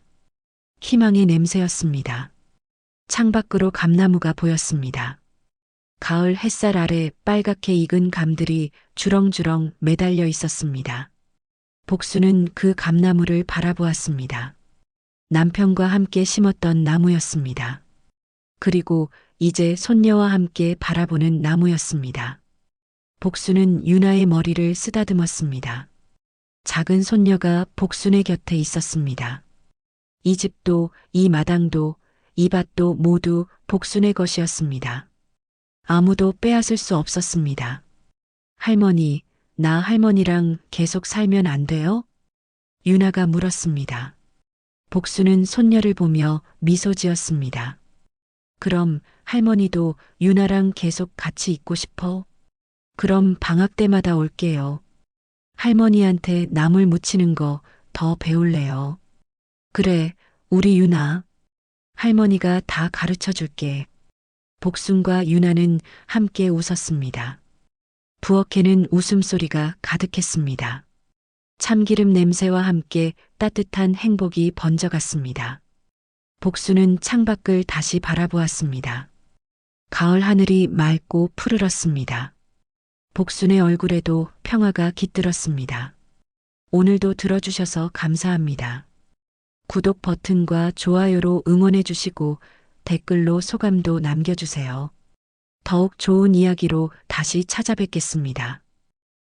희망의 냄새였습니다. 창밖으로 감나무가 보였습니다. 가을 햇살 아래 빨갛게 익은 감들이 주렁주렁 매달려 있었습니다. 복수는 그 감나무를 바라보았습니다. 남편과 함께 심었던 나무였습니다. 그리고 이제 손녀와 함께 바라보는 나무였습니다. 복수는 유나의 머리를 쓰다듬었습니다. 작은 손녀가 복순의 곁에 있었습니다. 이 집도, 이 마당도, 이 밭도 모두 복순의 것이었습니다. 아무도 빼앗을 수 없었습니다. 할머니, 나 할머니랑 계속 살면 안 돼요? 유나가 물었습니다. 복순은 손녀를 보며 미소 지었습니다. 그럼 할머니도 유나랑 계속 같이 있고 싶어? 그럼 방학 때마다 올게요. 할머니한테 나물 무치는 거 더 배울래요. 그래, 우리 유나. 할머니가 다 가르쳐 줄게. 복순과 유나는 함께 웃었습니다. 부엌에는 웃음소리가 가득했습니다. 참기름 냄새와 함께 따뜻한 행복이 번져갔습니다. 복순은 창밖을 다시 바라보았습니다. 가을 하늘이 맑고 푸르렀습니다. 복순의 얼굴에도 평화가 깃들었습니다. 오늘도 들어주셔서 감사합니다. 구독 버튼과 좋아요로 응원해 주시고 댓글로 소감도 남겨주세요. 더욱 좋은 이야기로 다시 찾아뵙겠습니다.